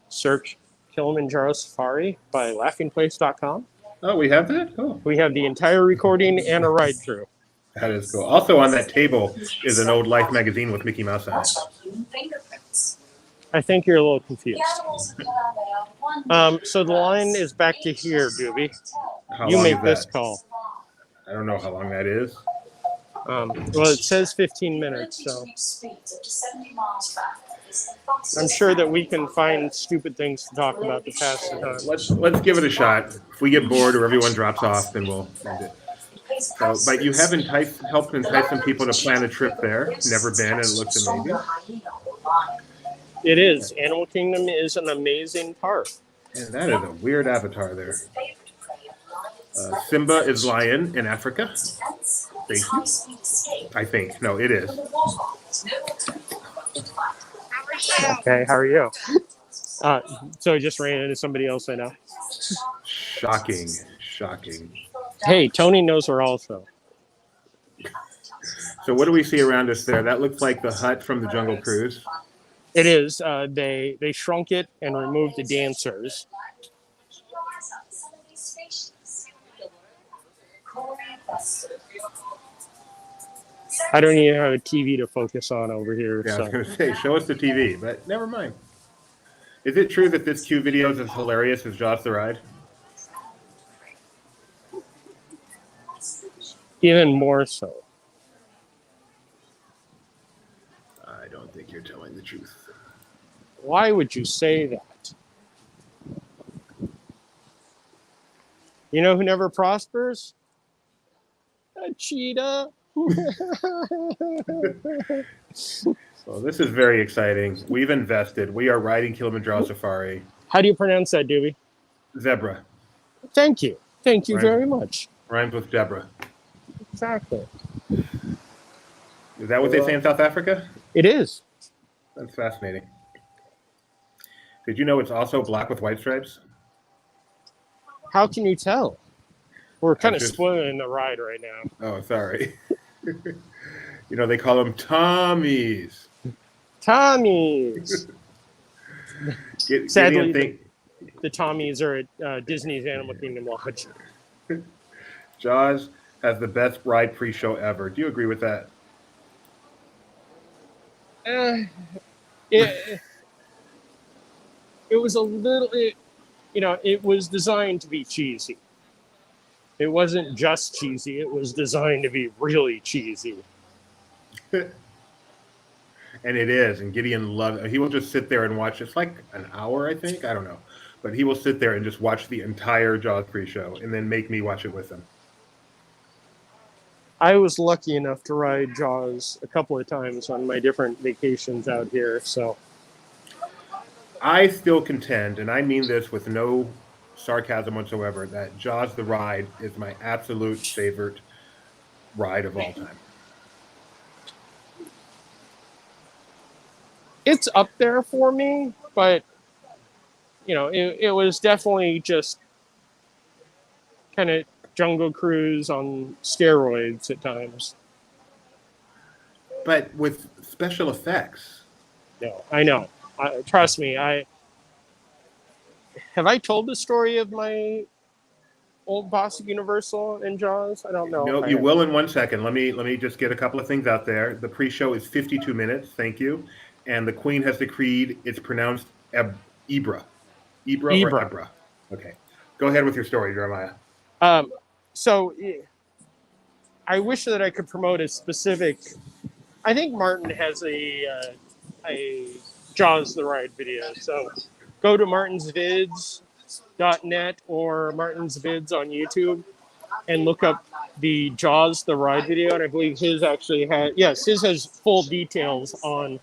search Kilimanjaro Safari by laughingplace.com. Oh, we have that? Oh. We have the entire recording and a ride through. That is cool. Also on that table is an old Life magazine with Mickey Mouse on it. I think you're a little confused. So the line is back to here, Doobie. How You long make is this that? call. I don't know how long that is. Well, it says 15 minutes, so I'm sure that we can find stupid things to talk about to pass the time. Let's give it a shot. If we get bored or everyone drops off, then we'll end it. So, but you have helped entice some people to plan a trip there. Never been, and it looks amazing. It is. Animal Kingdom is an amazing park. And that is a weird avatar there. Simba is lion in Africa. Thank you. I think. No, it is. Okay, how are you? So I just ran into somebody else I know. Shocking. Hey, Tony knows her also. So what do we see around us there? That looks like the hut from the Jungle Cruise. It is. They shrunk it and removed the dancers. I don't even have a TV to focus on over here. Yeah, I was So going to say, show us the TV, but never mind. Is it true that this Q video is as hilarious as Jaws the Ride? even more so. I don't think you're telling the truth. Why would you say that? You know who never prospers? A cheetah. So this is very exciting. We've invested. We are riding Kilimanjaro Safari. How do you pronounce that, Doobie? Zebra. Thank you. Thank you Right. very much. Rhymes with Deborah. Exactly. Is that what they say in South Africa? It is. That's fascinating. Did you know it's also black with white stripes? How can you tell? We're kind of just- spoiling the ride right now. Oh, sorry. You know, they call them Tommies. Tommies. Sadly, Gideon the Tommies are at Disney's Animal Kingdom Lodge. Jaws has the best ride pre-show ever. Do you agree with that? It was a little, it was designed to be cheesy. It wasn't just cheesy. It was designed to be really cheesy. And it is. And Gideon loves it. He will just sit there and watch. It's like an hour, I think. I don't know. But he will sit there and just watch the entire Jaws pre-show and then make me watch it with him. I was lucky enough to ride Jaws a couple of times on my different vacations out here. So I still contend, and I mean this with no sarcasm whatsoever, that Jaws the Ride is my absolute favorite ride of all time. it's up there for me, but it was definitely just kind of Jungle Cruise on steroids at times. But with special effects. No, I know. Trust me. Have I told the story of my old boss at Universal and Jaws? I don't know. No, you will in 1 second. Let me just get a couple of things out there. The pre-show is 52 minutes. Thank you. And the Queen has decreed it's pronounced Ibra. Ibra or Ebra. Okay. Go ahead with your story, Jeremiah. So I wish that I could promote a specific. I think Martin has a Jaws the Ride video. So go to martinsvids.net or Martin's Vids on YouTube and look up the Jaws the Ride video. And I believe his actually his has full details on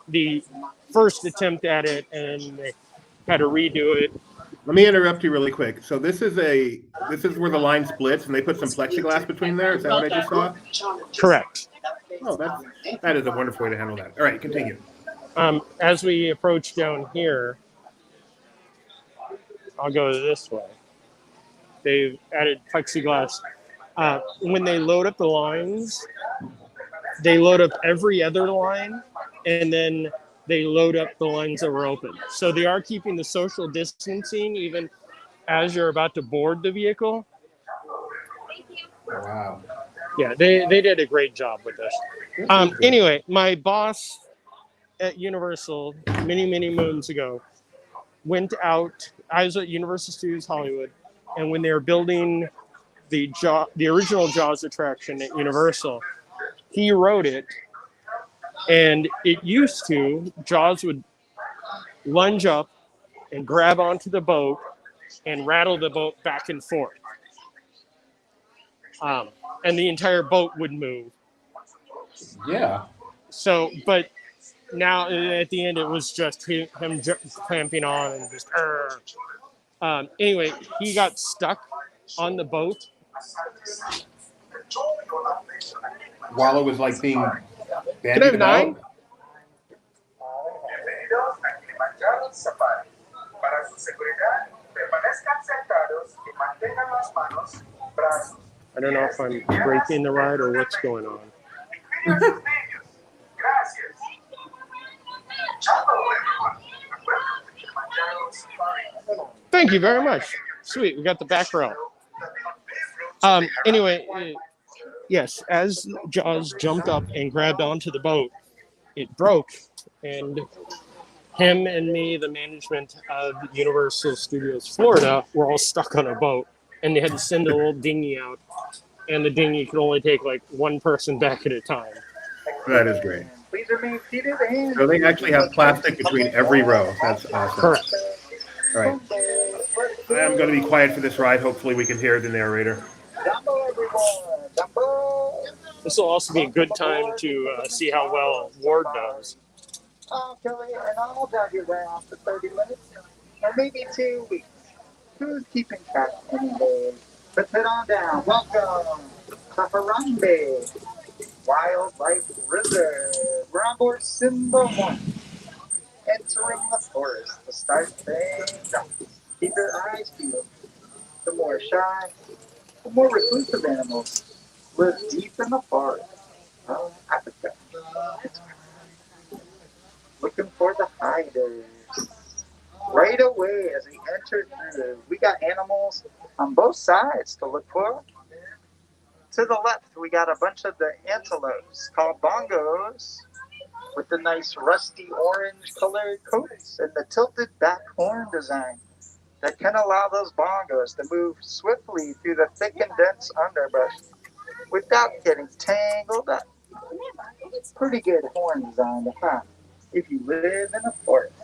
the first attempt at it and they had to redo it. Let me interrupt you really quick. So this is where the line splits and they put some plexiglass between there. Is that what I just saw? Correct. Oh, that is a wonderful way to handle that. All right, continue. As we approach down here, I'll go this way. They've added plexiglass. When they load up the lines, they load up every other line, and then they load up the lines that were open. So they are keeping the social distancing even as you're about to board the vehicle. Wow. Yeah, they did a great job with this. Anyway, my boss at Universal many moons ago went out. I was at Universal Studios Hollywood, and when they were building the original Jaws attraction at Universal, he wrote it. And it used to, Jaws would lunge up and grab onto the boat and rattle the boat back and forth. And the entire boat would move. Yeah. So, but now at the end, it was just him clamping on and just. Anyway, he got stuck on the boat. While it was like being Can I have 9? Bienvenidos a Kilimanjaro Safari. Para su seguridad, permanezcan sentados y mantengan las manos, brazos. I don't know if I'm breaking the ride or what's going on. Cuiden sus niños. Gracias. Hello, everyone. Welcome to Kilimanjaro Safari. Thank you very much. Sweet, we got the back row. Anyway, Yes, as Jaws jumped up and grabbed onto the boat, it broke, and him and me, the management of Universal Studios Florida, were all stuck on a boat, and they had to send a little dinghy out, and the dinghy could only take like one person back at a time. That is great. Please remain seated and So they actually have plastic between every row. That's awesome. Correct. All right. I am going to be quiet for this ride. Hopefully we can hear the narrator. Jumbo, everyone! Jumbo! This will also be a good time to see how well Ward does. Kelly, and I'll drive you around for 30 minutes, or maybe 2 weeks. Who's keeping track anyway? But sit on down. Welcome to Harambe Wildlife Reserve. We're on board Simba 1. Entering the forest to start things off. Keep your eyes peeled. The more shy, the more reclusive animals live deep in the forest of Africa. Looking for the hiders. Right away as we enter through, we got animals on both sides to look for. To the left, we got a bunch of the antelopes called bongos with the nice rusty orange colored coats and the tilted back horn design that can allow those bongos to move swiftly through the thick and dense underbrush without getting tangled up. Pretty good horn design to have if you live in a forest.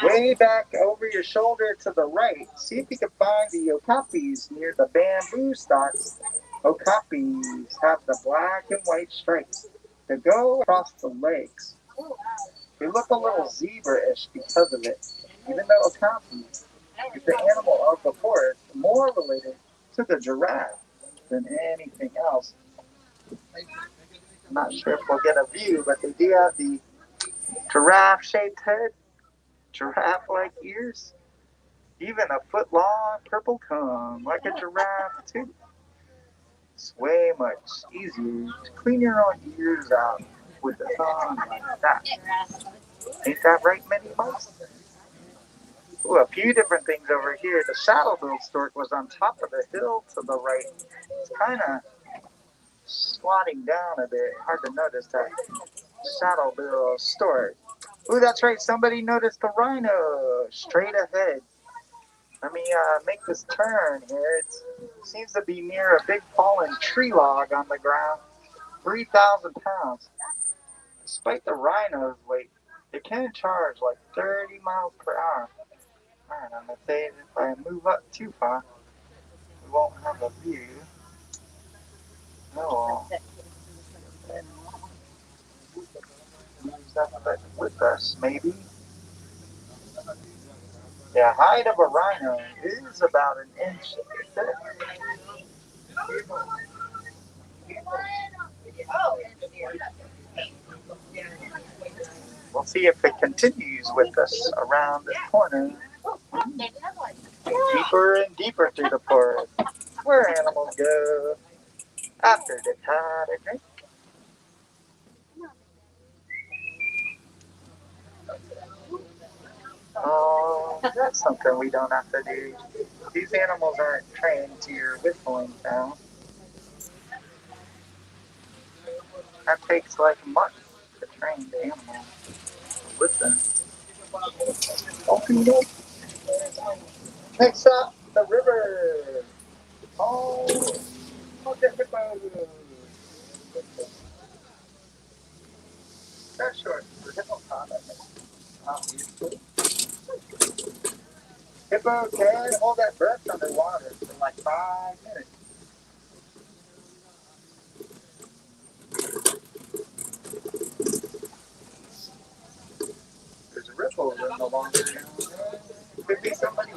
Way back over your shoulder to the right, see if you can find the okapis near the bamboo stalks. Okapis have the black and white stripes that go across the legs. They look a little zebra-ish because of it, even though okapi is the animal of the forest more related to the giraffe than anything else. I'm not sure if we'll get a view, but they do have the giraffe-shaped head, giraffe-like ears, even a foot-long purple comb like a giraffe too. It's way much easier to clean your own ears out with a thumb like that. Ain't that right, Minnie Mouse? Ooh, a few different things over here. The saddle-billed stork was on top of the hill to the right. It's kind of squatting down a bit. Hard to notice that saddle-billed stork. Ooh, that's right. Somebody noticed the rhino straight ahead. Let me make this turn here. It seems to be near a big fallen tree log on the ground. 3,000 pounds. Despite the rhino's weight, it can charge like 30 miles per hour. Alright, I'm going to say if I move up too far, we won't have a view. No. Moves up with us, maybe. The height of a rhino is about an inch thick. We'll see if it continues with us around this corner. Deeper and deeper through the forest, where animals go after they've had a drink. Oh, that's something we don't have to do. These animals aren't trained to your whistling sound. That takes like months to train the animal to listen. Open it. Next up, the river. Oh, look at the boat. That's short. The hippopotamus. Hippo can hold that breath underwater for like 5 minutes. There's ripples in the water. Could be somebody.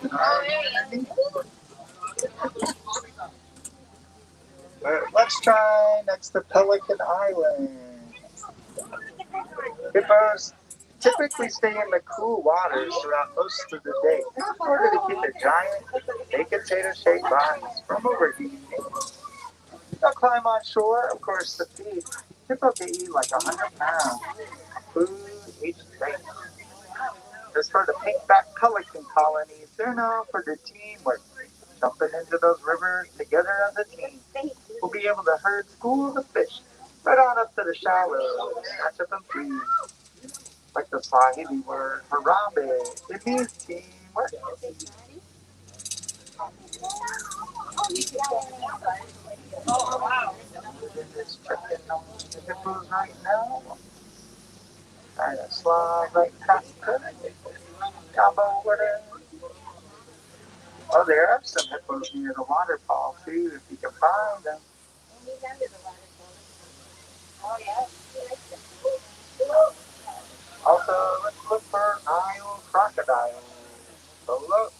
Let's try next to Pelican Island. Hippos typically stay in the cool waters throughout most of the day in order to keep their giant, baked potato-shaped bodies from overheating. They'll climb on shore, of course, to feed. Hippo can eat like 100 pounds of food each day. As for the pink-backed pelican colonies, they're known for their teamwork, jumping into those rivers together as a team. We'll be able to herd schools of fish right on up to the shallows, snatch up and feed. Like the Swahili word, Harambe. It means teamwork. Oh, wow. Just checking on the hippos right now. Trying to slide right past them. Combo with it. Oh, there are some hippos near the waterfall too, if you can find them. Oh, yeah. Also, let's look for Nile crocodiles. So look,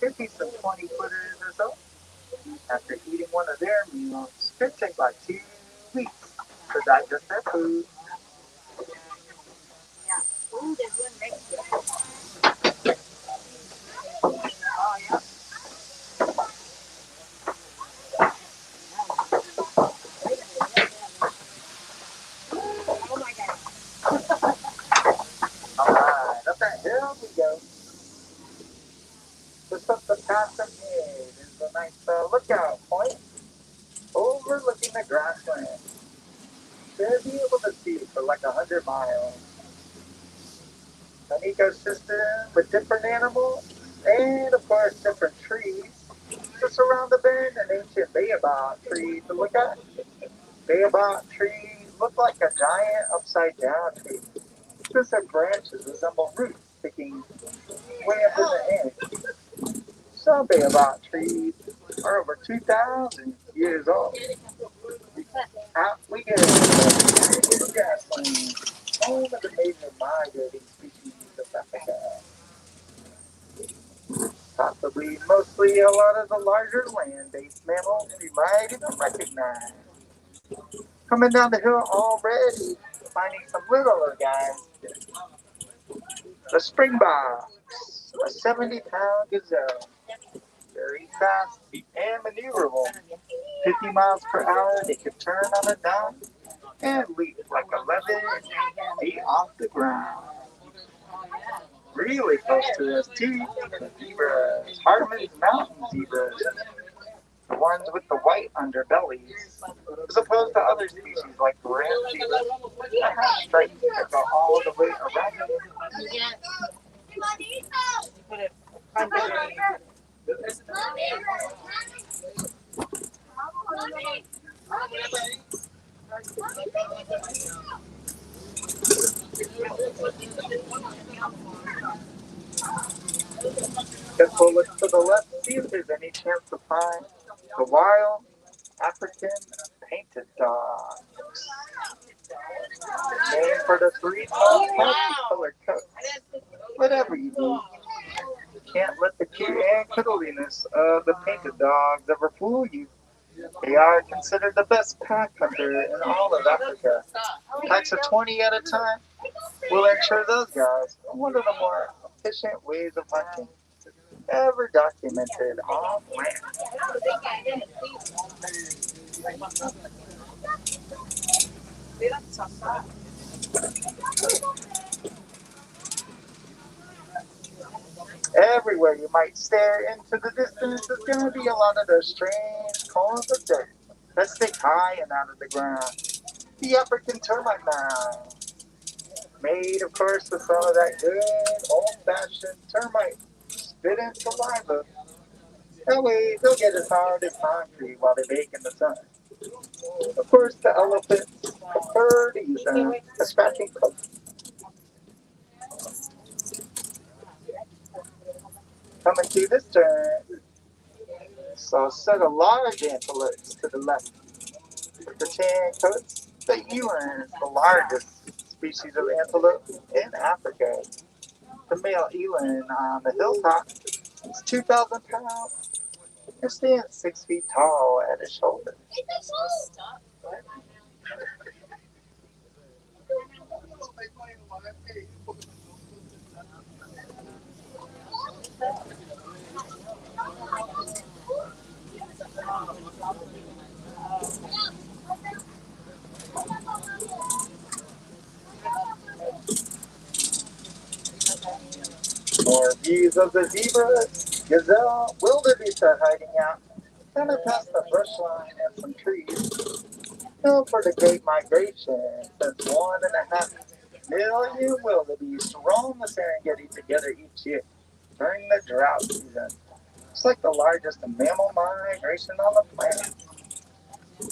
could be some 20-footers or so. After eating one of their meals, could take like 2 weeks to digest their food. Yeah. Ooh, there's one right here. Oh, yeah. Oh, my God. Alright, up that hill we go. Just up the path from here is a nice lookout point overlooking the grassland. You'll be able to see for like 100 miles. An ecosystem with different animals and, of course, different trees. Just around the bend, an ancient baobab tree to look at. Baobab trees look like a giant upside down tree. Just their branches resemble roots sticking way up in the end. Some baobab trees are over 2,000 years old. Out we go. The grassland, home of the major migrating species of Africa. Possibly mostly a lot of the larger land-based mammals we might even recognize. Coming down the hill already, finding some littler guys. The springboks, a 70-pound gazelle. Very fast and maneuverable. 50 miles per hour, they could turn on a dime and leap like 11 feet off the ground. Really close to us too. The zebras, Hardeman's mountain zebras. The ones with the white underbellies. As opposed to other species like the ram zebras that have stripes that go all the way around. Yeah. Put it under. Just we'll look to the left, see if there's any chance to find the wild African painted dogs. Named for the 3 tall colored coats. Whatever you do, you can't let the cute and cuddliness of the painted dogs ever fool you. They are considered the best pack hunter in all of Africa. Packs of 20 at a time will ensure those guys are one of the more efficient ways of hunting ever documented on land. Everywhere you might stare into the distance, there's going to be a lot of those strange cones of dirt that stick high and out of the ground. The African termite mound. Made, of course, with some of that good old-fashioned termite spit and saliva. That way, they'll get as hard as concrete while they bake in the sun. Of course, the elephants prefer to use them as scratching posts. Coming to this turn, so a set of large antelopes to the left. With the tan coats, the eland is the largest species of antelope in Africa. The male eland on the hilltop is 2,000 pounds and stands 6 feet tall at his shoulders. More views of the zebras, gazelle, wildebeest are hiding out kind of past the brush line and some trees. Known for the great migration, since 1.5 million wildebeest roam the Serengeti together each year during the drought season. It's like the largest mammal migration on the planet.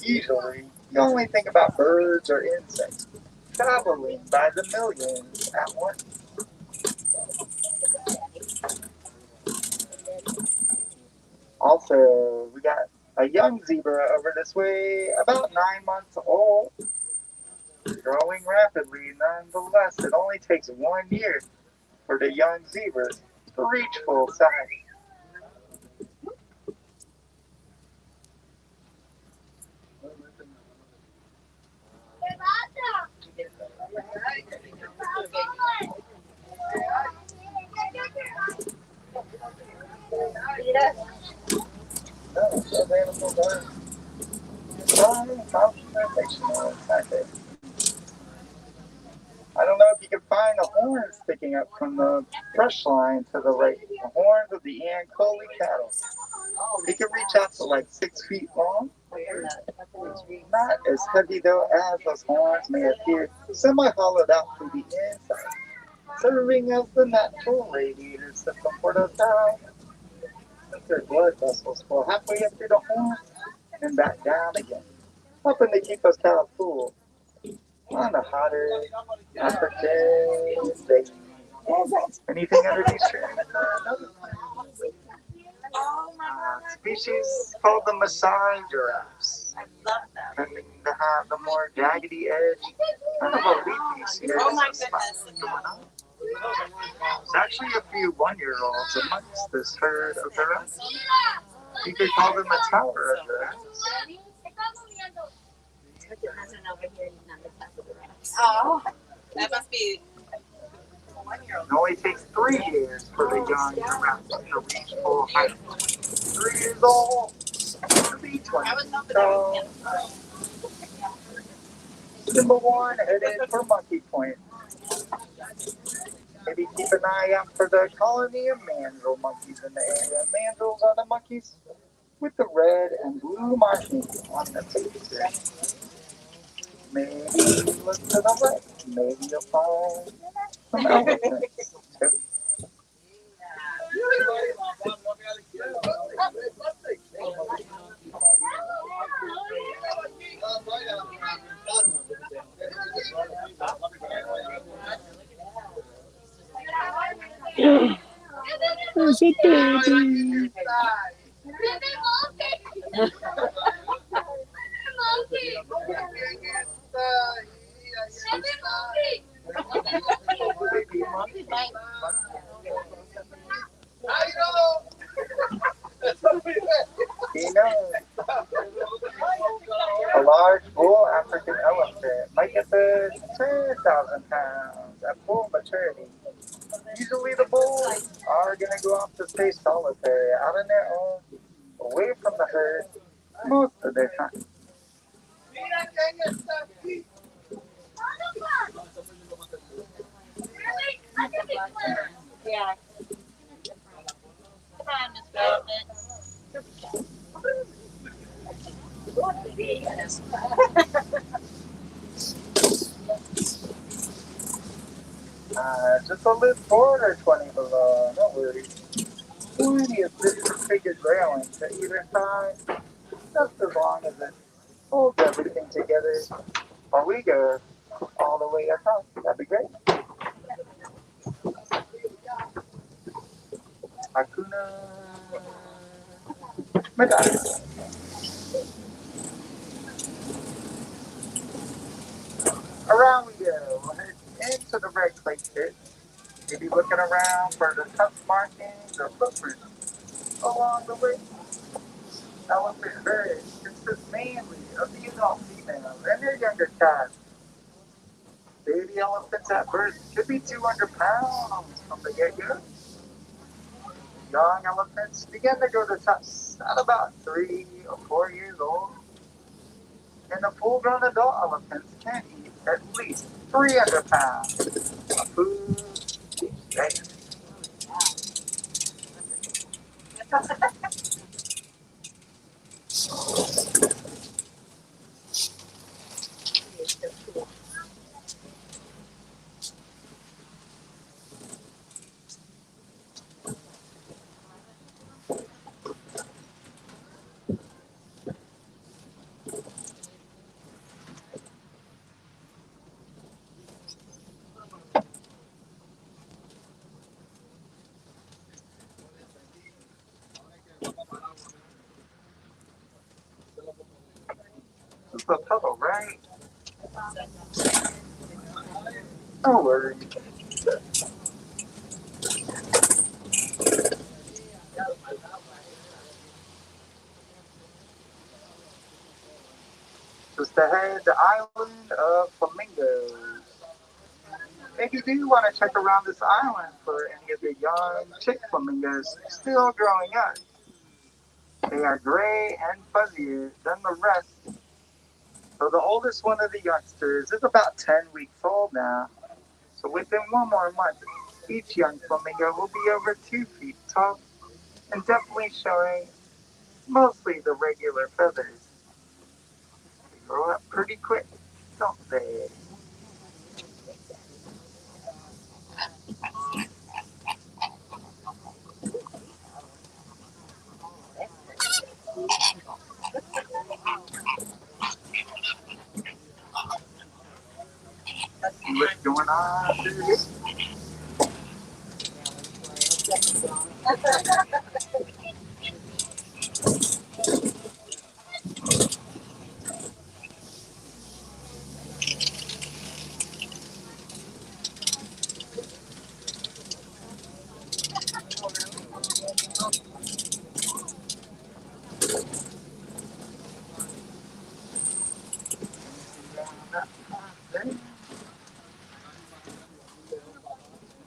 Usually, you only think about birds or insects traveling by the millions at once. Also, we got a young zebra over this way, about 9 months old, growing rapidly. Nonetheless, it only takes 1 year for the young zebras to reach full size. Those animals are non-confrontational attackers. I don't know if you can find the horns sticking up from the brush line to the right. The horns of the Ankole cattle. They can reach out to like 6 feet long. Not as heavy though as those horns may appear, semi-hollowed out through the inside, serving as the natural radiator system for the cow. Since their blood vessels flow halfway up through the horns and back down again, helping to keep those cows cool on the hotter African days. Anything under these trees? Species called the Maasai giraffes. Tending to have the more jaggedy edge, kind of a leafy series of spots going on. There's actually a few 1-year-olds amongst this herd of giraffes. You could call them a tower of giraffes. Oh, that must be. It only takes 3 years for the young giraffes to reach full height. 3 years old to be 20 feet tall. Number 1 headed for Monkey Point. Maybe keep an eye out for the colony of mandrill monkeys in the area. Mandrills are the monkeys with the red and blue markings on their faces. Maybe look to the right. Maybe you'll find some elephants too. There's a baby. A large bull African elephant might get to 10,000 pounds at full maturity. Usually the bulls are going to go off to stay solitary, out on their own, away from the herd, most of their time. Yeah. Come on, Miss Velvet. Just a little forward or 20 below, no worries. Plenty of disfigured railings to either side, just as long as it holds everything together. While we go all the way across, that'd be great. Hakuna Matata. Around we go. We'll head into the red clay pit. Maybe looking around for the tusk markings or footprints along the way. Elephant herds consist mainly of the adult females and their younger calves. Baby elephants at birth could be 200 pounds from the get-go. Young elephants begin to grow to tusks at about 3 or 4 years old. And the full-grown adult elephants can eat at least 300 pounds of food each day. This is a puddle, right? Don't worry. Just ahead, the island of Flamingos. Maybe you do want to check around this island for any of the young chick flamingos still growing up. They are gray and fuzzier than the rest. So the oldest one of the youngsters is about 10 weeks old now. So within one more month, each young flamingo will be over 2 feet tall and definitely showing mostly the regular feathers. They grow up pretty quick, don't they? See what's going on through here.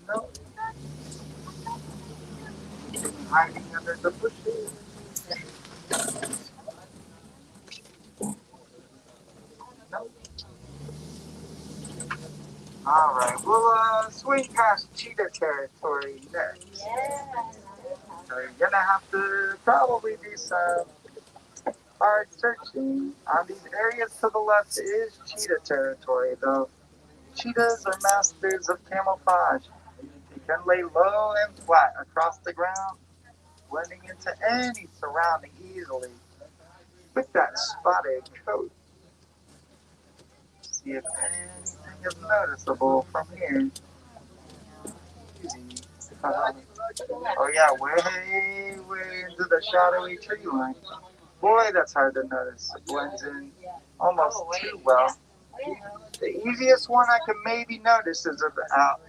No, hiding under the bushes. No. All right, we'll swing past cheetah territory next. So you're gonna have to probably do some hard searching. On these areas to the left is cheetah territory, though. Cheetahs are masters of camouflage. They can lay low and flat across the ground, blending into any surrounding easily. With that spotted coat, see if anything is noticeable from here. Oh yeah, way into the shadowy tree line. Boy, that's hard to notice. It blends in almost too well. The easiest one I can maybe notice is about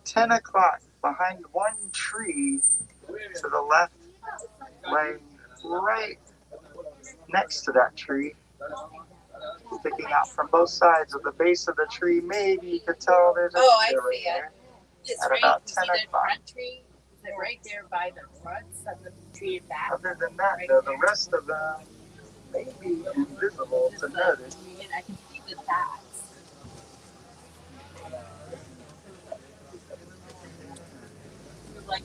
10 o'clock behind one tree to the left, laying right next to that tree, sticking out from both sides of the base of the tree. Maybe you could tell there's a cheetah right there. It's At right. about See 10 that o'clock. front tree? Is it right there by the fronts of the tree and back? Other than that, though, the rest of them may be invisible to notice. And I can see the bats. Like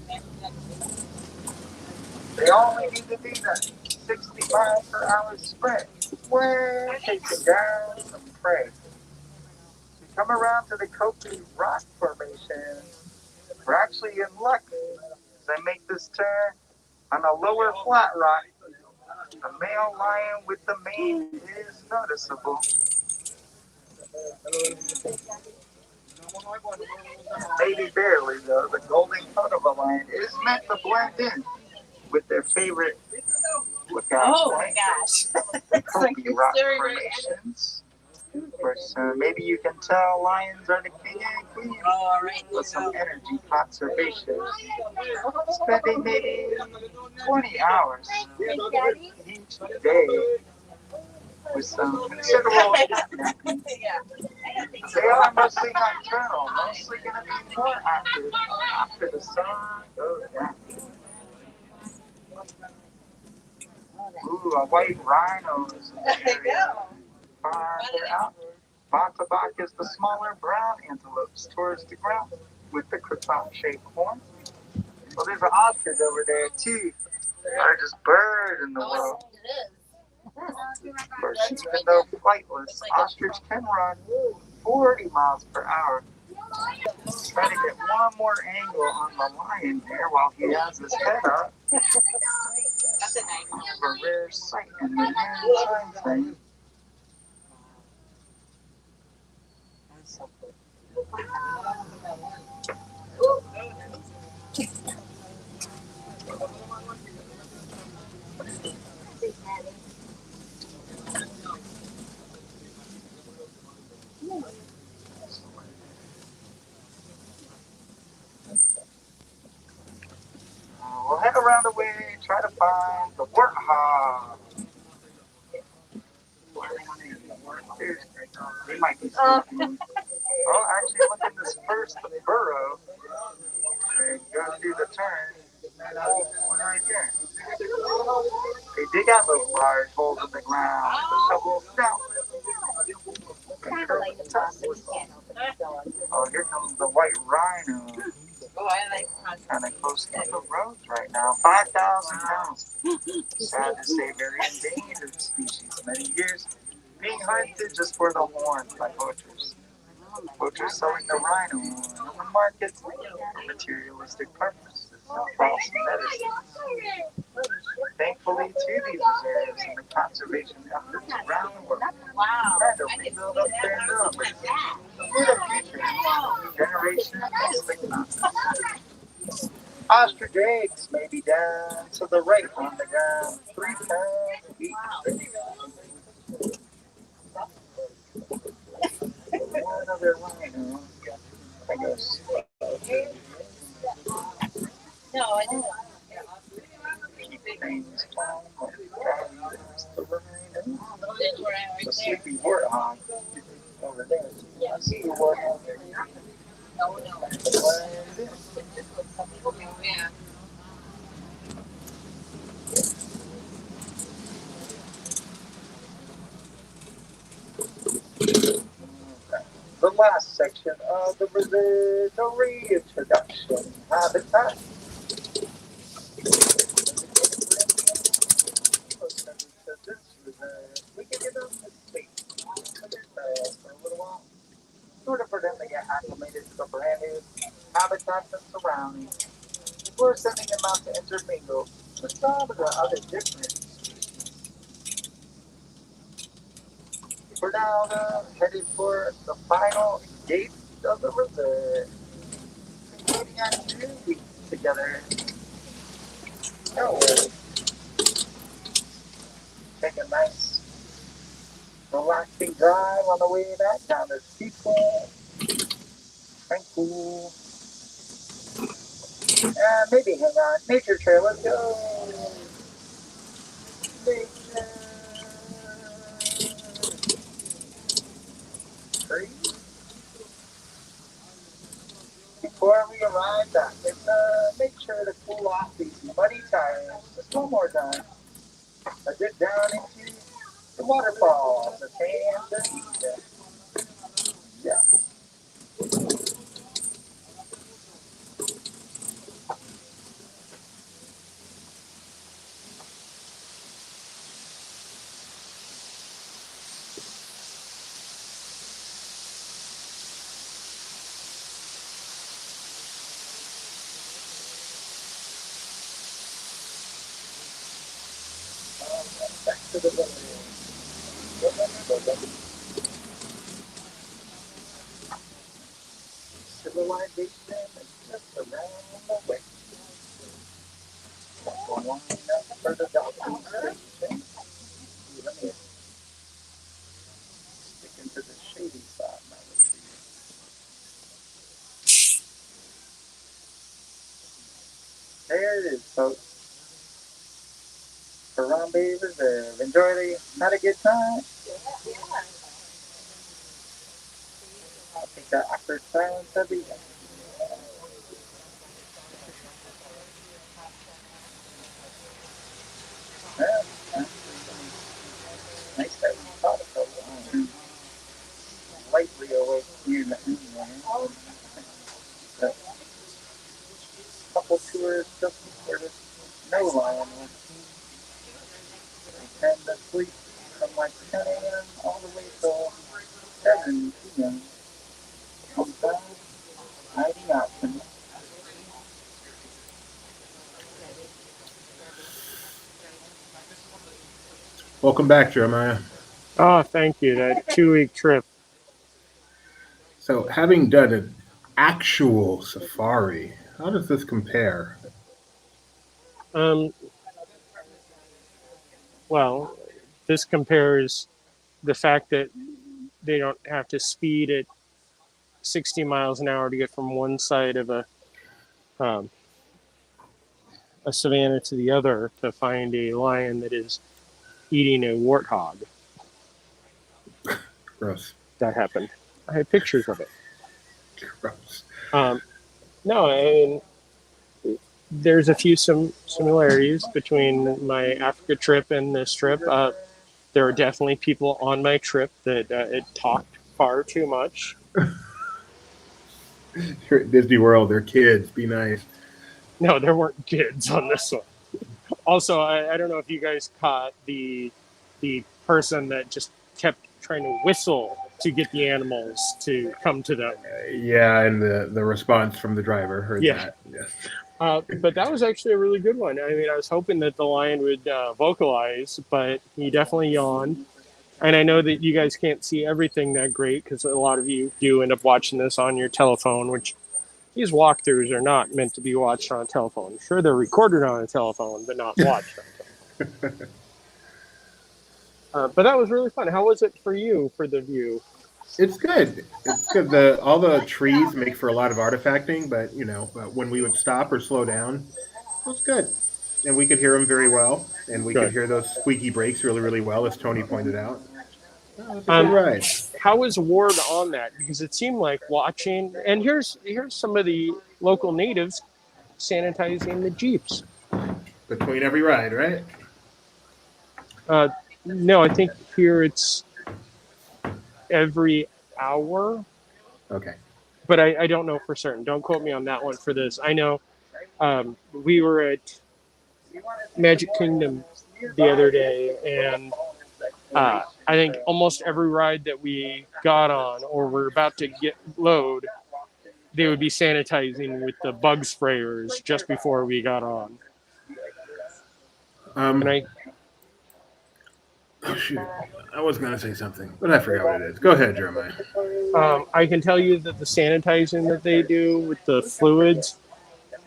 They only need to do that 60 mile per hour sprint. We're chasing down some prey. We come around to the Kopi Rock Formation. We're actually in luck as I make this turn on a lower flat rock. The male lion with the mane is noticeable. Maybe barely though. The golden coat of a lion is meant to blend in with their favorite lookout oh my point, gosh. the Kopi Rock Formations. So maybe you can tell lions are the king and queen Oh, right. with some energy conservation. Spending maybe 20 hours each day with some considerable napping. They are mostly nocturnal, mostly going to be more active after the sun goes down. Ooh, a white rhino is in the area. Farther out, Batabak is the smaller brown antelopes towards the ground with the croissant-shaped horn. Well, there's an ostrich over there too. Largest bird in the world. Of course, even though flightless, ostrich can run 40 miles per hour. Try to get one more angle on the lion there while he has his head up. A rare sight in the near time frame. around the way, try to find the warthog. They might be sleeping. Oh, actually, look at this first burrow. And go through the turn. One right here. They dig out those large holes in the ground. The shovel's down. Oh, here comes the white rhino. Kind of close to the roads right now. 5,000 pounds. Sad to say, very endangered species. Many years being hunted just for the horns by poachers. Poachers selling the rhino on the market for materialistic purposes and false medicine. Thankfully, to these reserves and the conservation efforts around the world, trying to rebuild up their numbers for the future generations to come. Ostrich eggs may be down to the right on the ground, 3 pounds each. One other rhino, I guess. No, I didn't. Keep things calm. The rhino. The sleepy warthog over there. I see the warthog. No. Yeah. The last section of the reserve, the reintroduction habitat. We can get them to sleep for a little while. Sort of for them to get acclimated to the brand new habitats and surroundings. We're sending them out to intermingle with some of the other different species. We're now headed for the final gate of the reserve. Including our 2 weeks together. No worries. Take a nice, relaxing drive on the way back down the sequel. Tranquil. Maybe hang on. Nature trail, let's go. Nature. Tree. Before we arrive back, let's make sure to cool off these muddy tires just one more time. A dip down into the waterfalls, the Tanzania. Yeah. Back to the village. Civilization is just around the way. Line up for the docking station. Let me stick into the shady side now. There it is, folks. Harambe Reserve. Enjoy had a good time. I'll take that awkward silence at the end. Well, nice that we thought of those. Lightly awake here in the evening. A couple tours just before the snow line. They tend to sleep from like 10 a.m. all the way till 7 p.m. Sometimes, hiding options. Welcome back, Jeremiah. Oh, thank you. That 2-week trip. So, having done an actual safari, how does this compare? Um, well, this compares the fact that they don't have to speed at 60 miles an hour to get from one side of a savanna to the other to find a lion that is eating a warthog. Gross. That happened. I have pictures of it. Gross. No, I mean, there's a few similarities between my Africa trip and this trip. There are definitely people on my trip that it talked far too much. You're at Disney World. They're kids. Be nice. No, there weren't kids on this one. Also, I don't know if you guys caught the person that just kept trying to whistle to get the animals to come to them. Yeah, and the response from the driver heard Yeah. that. Yes. But that was actually a really good one. I mean, I was hoping that the lion would vocalize, but he definitely yawned. And I know that you guys can't see everything that great because a lot of you do end up watching this on your telephone, which these walkthroughs are not meant to be watched on a telephone. Sure, they're recorded on a telephone, but not watched on a telephone. But that was really fun. How was it for you, for the view? It's good. It's good. All the trees make for a lot of artifacting, but when we would stop or slow down, it was good, and we could hear them very well, and we could Good. hear those squeaky brakes really, really well, as Tony pointed out. It was a good ride. How was Ward on that? Because it seemed like watching, and here's some of the local natives sanitizing the Jeeps. Between every ride, right? No, I think here it's every hour, Okay. but I don't know for certain. Don't quote me on that one for this. I know we were at Magic Kingdom the other day, and I think almost every ride that we got on or we're about to load, they would be sanitizing with the bug sprayers just before we got on. And Oh, shoot. I was going to say something, but I forgot what it is. Go ahead, Jeremiah. I can tell you that the sanitizing that they do with the fluids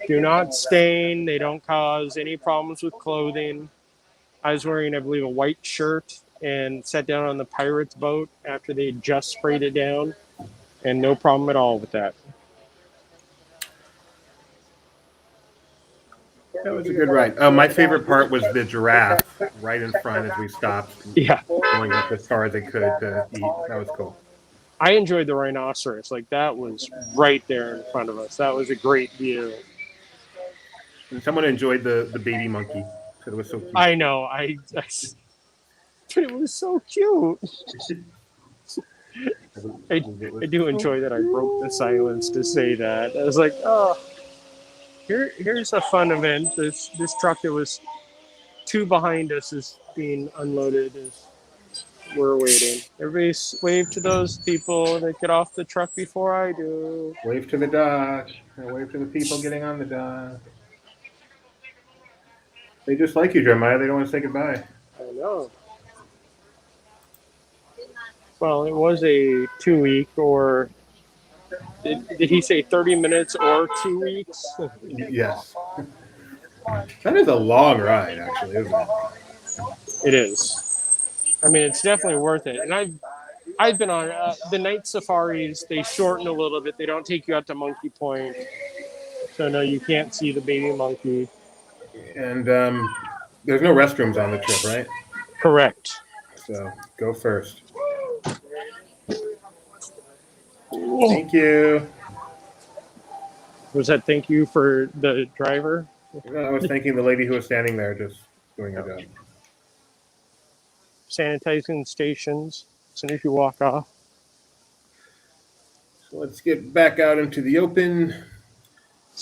do not stain. They don't cause any problems with clothing. I was wearing, I believe, a white shirt and sat down on the pirate's boat after they just sprayed it down, and no problem at all with that. That was a good ride. My favorite part was the giraffe right in front as we stopped, Yeah. going up as far as they could to eat. That was cool. I enjoyed the rhinoceros. Like, that was right there in front of us. That was a great view. And someone enjoyed the baby monkey. Said it was so cute. I know. But it was so cute. I do enjoy that I broke the silence to say that. I was like, oh, here's a fun event. This truck that was two behind us is being unloaded as we're waiting. Everybody wave to those people that get off the truck before I do. Wave to the dock. And wave to the people getting on the dock. They just like you, Jeremiah. They don't want to say goodbye. I know. Well, it was a 2 week, or did he say 30 minutes or 2 weeks? Yes. That is a long ride, actually, isn't it? It is. I mean, it's definitely worth it. And I've been on the night safaris. They shorten a little bit. They don't take you out to Monkey Point, so no, you can't see the baby monkey. And there's no restrooms on the trip, right? Correct. So go first. Thank you. Was that thank you for the driver? I was thanking the lady who was standing there just doing her job. Sanitizing stations as soon as you walk off. So let's get back out into the open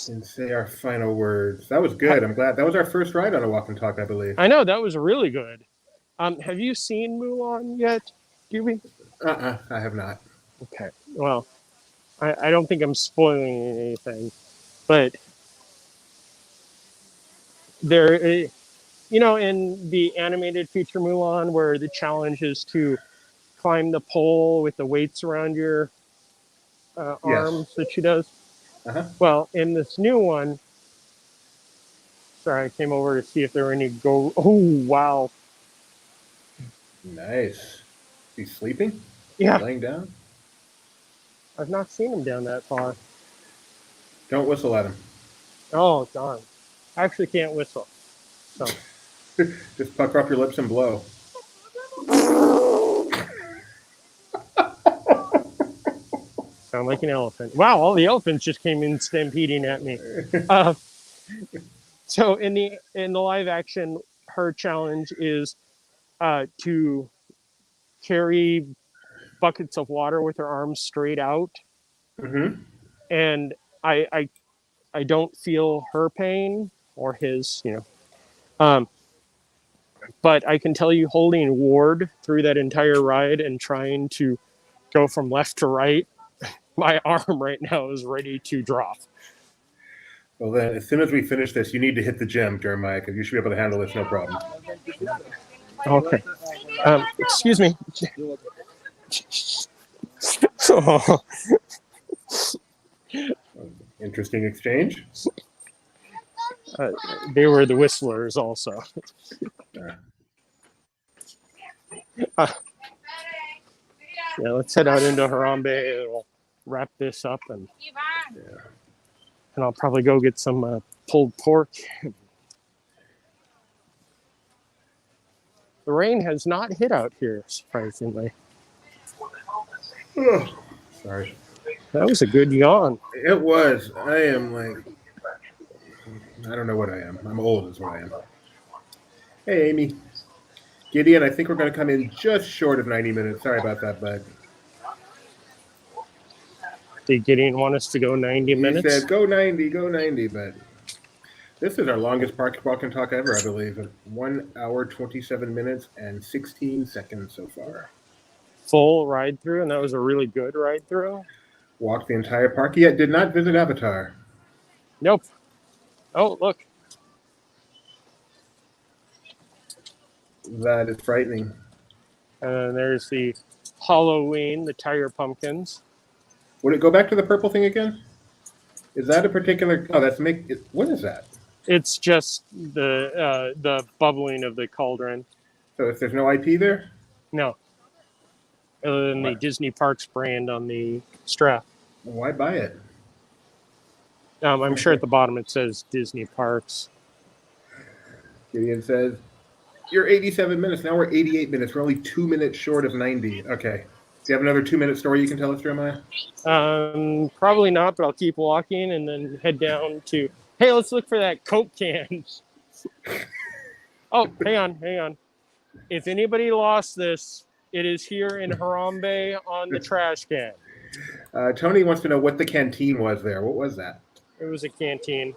and say our final words. That was good. I'm glad. That was our first ride on a walk and talk, I believe. I know, that was really good. Have you seen Mulan yet, Doobie? I have not. Okay. Well, I don't think I'm spoiling anything, but there, in the animated feature Mulan, where the challenge is to climb the pole with the weights around your arms that she does. Uh-huh. Well, in this new one, sorry, I came over to see if there were any Oh, wow. Nice. He's sleeping? Yeah. Laying down? I've not seen him down that far. Don't whistle at him. Oh, darn. I actually can't whistle. So Just pucker up your lips and blow. sound like an elephant. Wow, all the elephants just came in stampeding at me. Uh, so in the live action, her challenge is to carry buckets of water with her arms straight out, Mm-hmm. and I don't feel her pain or his, but I can tell you, holding Ward through that entire ride and trying to go from left to right, my arm right now is ready to drop. Well, then, as soon as we finish this, you need to hit the gym, Jeremiah, because you should be able to handle this no problem. Okay. Excuse me. Interesting exchange. They were the whistlers also. Yeah, let's head out into Harambe. We'll wrap this up, and I'll probably go get some pulled pork. The rain has not hit out here, surprisingly. Oh, sorry. That was a good yawn. It was. I am like, I don't know what I am. I'm old is what I am. Hey, Amy. Gideon, I think we're going to come in just short of 90 minutes. Sorry about that, bud. Did Gideon want us to go 90 minutes? He said, go 90, but this is our longest park walk and talk ever, I believe. 1 hour, 27 minutes, and 16 seconds so far. Full ride through, and that was a really good ride through. Walked the entire park, yet did not visit Avatar. Nope. Oh, look. That is frightening. And then there's the Halloween, the tire pumpkins. Would it go back to the purple thing again? Is that a particular? Oh, that's what is that? It's just the bubbling of the cauldron. So if there's no IP there? No. Other than the Disney Parks brand on the strap. Why buy it? I'm sure at the bottom it says Disney Parks. Gideon says, you're 87 minutes. Now we're 88 minutes. We're only 2 minutes short of 90. Okay. Do you have another 2-minute story you can tell us, Jeremiah? Probably not, but I'll keep walking and then head down to, hey, let's look for that Coke can. Oh, hang on. If anybody lost this, it is here in Harambe on the trash can. Tony wants to know what the canteen was there. What was that? It was a canteen.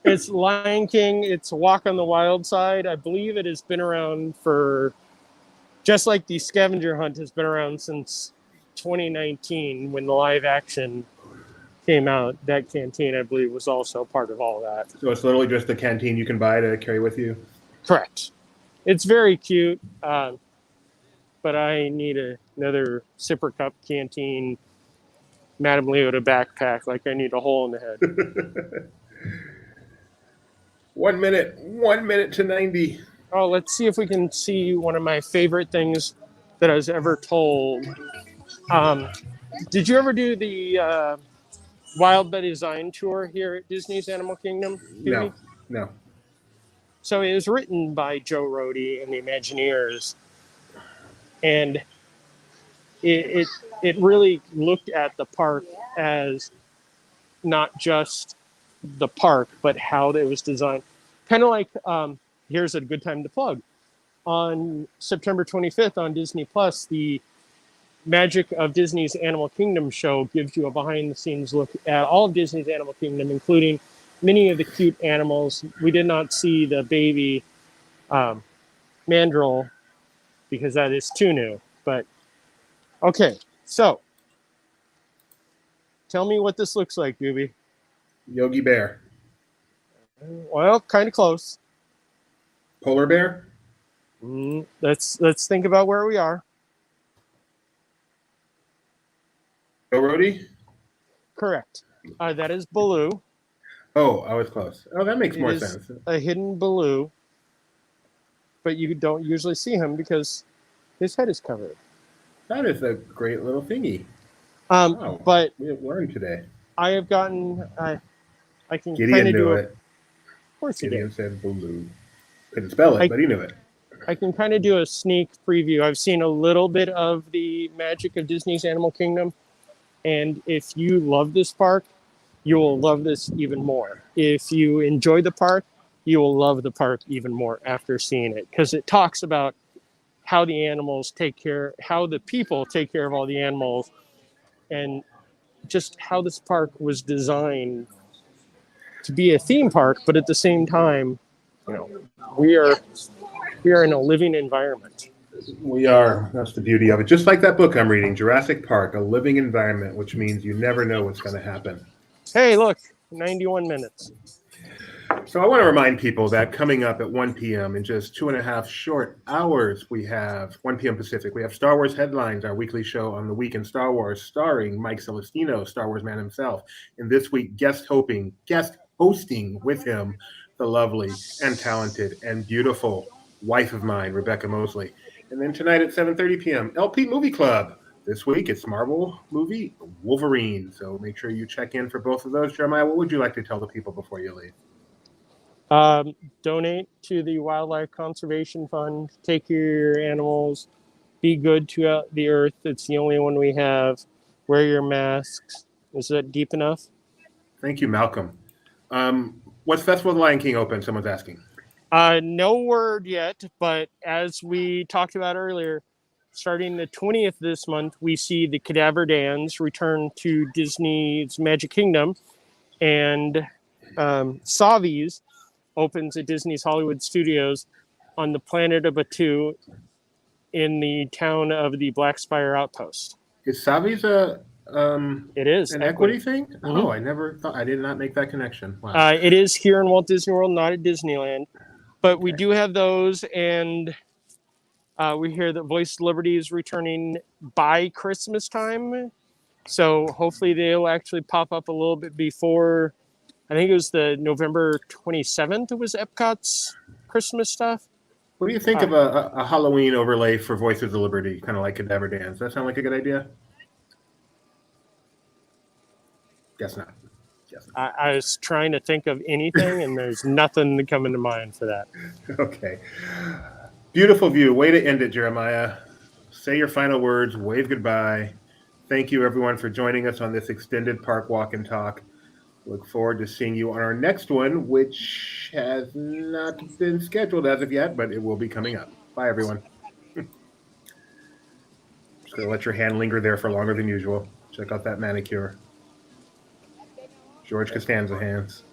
It's Lion King. It's Walk on the Wild Side. I believe it has been around for, just like the scavenger hunt has been around since 2019 when the live action came out. That canteen, I believe, was also part of all that. So it's literally just a canteen you can buy to carry with you? Correct. It's very cute, but I need another sipper cup canteen, Madame Leota backpack, like I need a hole in the head. 1 minute to 90. Oh, let's see if we can see one of my favorite things that I was ever told. Did you ever do the Wild by Design tour here at Disney's Animal Kingdom? No. So it was written by Joe Rohde and the Imagineers, and it really looked at the park as not just the park, but how it was designed. Kind of like, here's a good time to plug. On September 25th on Disney Plus, the Magic of Disney's Animal Kingdom show gives you a behind-the-scenes look at all of Disney's Animal Kingdom, including many of the cute animals. We did not see the baby mandrill because that is too new. But okay, so tell me what this looks like, Gooby. Yogi Bear. Well, kind of close. Polar bear? Let's think about where we are. Joe Rohde? Correct. That is Baloo. Oh, I was close. Oh, that makes more It is sense. a hidden Baloo, but you don't usually see him because his head is covered. That is a great little thingy. But we have learned today. I have gotten I can kind Gideon of knew do it. Of course you Gideon did. said Bulu. Couldn't spell it, I, but he knew it. I can kind of do a sneak preview. I've seen a little bit of the magic of Disney's Animal Kingdom, and if you love this park, you will love this even more. If you enjoy the park, you will love the park even more after seeing it, because it talks about how the animals take care, how the people take care of all the animals, and just how this park was designed to be a theme park, but at the same time, you know, we are we are in a living environment. We are. That's the beauty of it. Just like that book I'm reading, Jurassic Park, a living environment, which means you never know what's going to happen. Hey, look, 91 minutes. So I want to remind people that coming up at 1 p.m. in just 2.5 short hours, we have 1 p.m. Pacific. We have Star Wars Headlines, our weekly show on the week in Star Wars, starring Mike Celestino, Star Wars man himself. And this week, guest hosting with him, the lovely and talented and beautiful wife of mine, Rebecca Mosley. And then tonight at 7:30 p.m., LP Movie Club. This week, it's Marvel movie Wolverine. So make sure you check in for both of those. Jeremiah, what would you like to tell the people before you leave? Donate to the Wildlife Conservation Fund. Take care of your animals. Be good to the earth. It's the only one we have. Wear your masks. Is that deep enough? Thank you, Malcolm. What's Festival of the Lion King open? Someone's asking. No word yet, but as we talked about earlier, starting the 20th this month, we see the Cadaver Dans return to Disney's Magic Kingdom, and Savi's opens at Disney's Hollywood Studios on the planet of Batu in the town of the Black Spire Outpost. Is Savi's It is an equity thing? Mhm. Oh, I did not make that connection. Wow. It is here in Walt Disney World, not at Disneyland, but we do have those, and we hear that Voice of Liberty is returning by Christmas time, so hopefully they'll actually pop up a little bit before. I think it was the November 27th. It was Epcot's Christmas stuff. What do you think of a Halloween overlay for Voices of Liberty, kind of like Cadaver Dance? Does that sound like a good idea? Guess not. I was trying to think of anything, and there's nothing coming to mind for that. Okay. Beautiful view. Way to end it, Jeremiah. Say your final words. Wave goodbye. Thank you, everyone, for joining us on this extended park walk and talk. Look forward to seeing you on our next one, which has not been scheduled as of yet, but it will be coming up. Bye, everyone. Just going to let your hand linger there for longer than usual. Check out that manicure. George Costanza hands.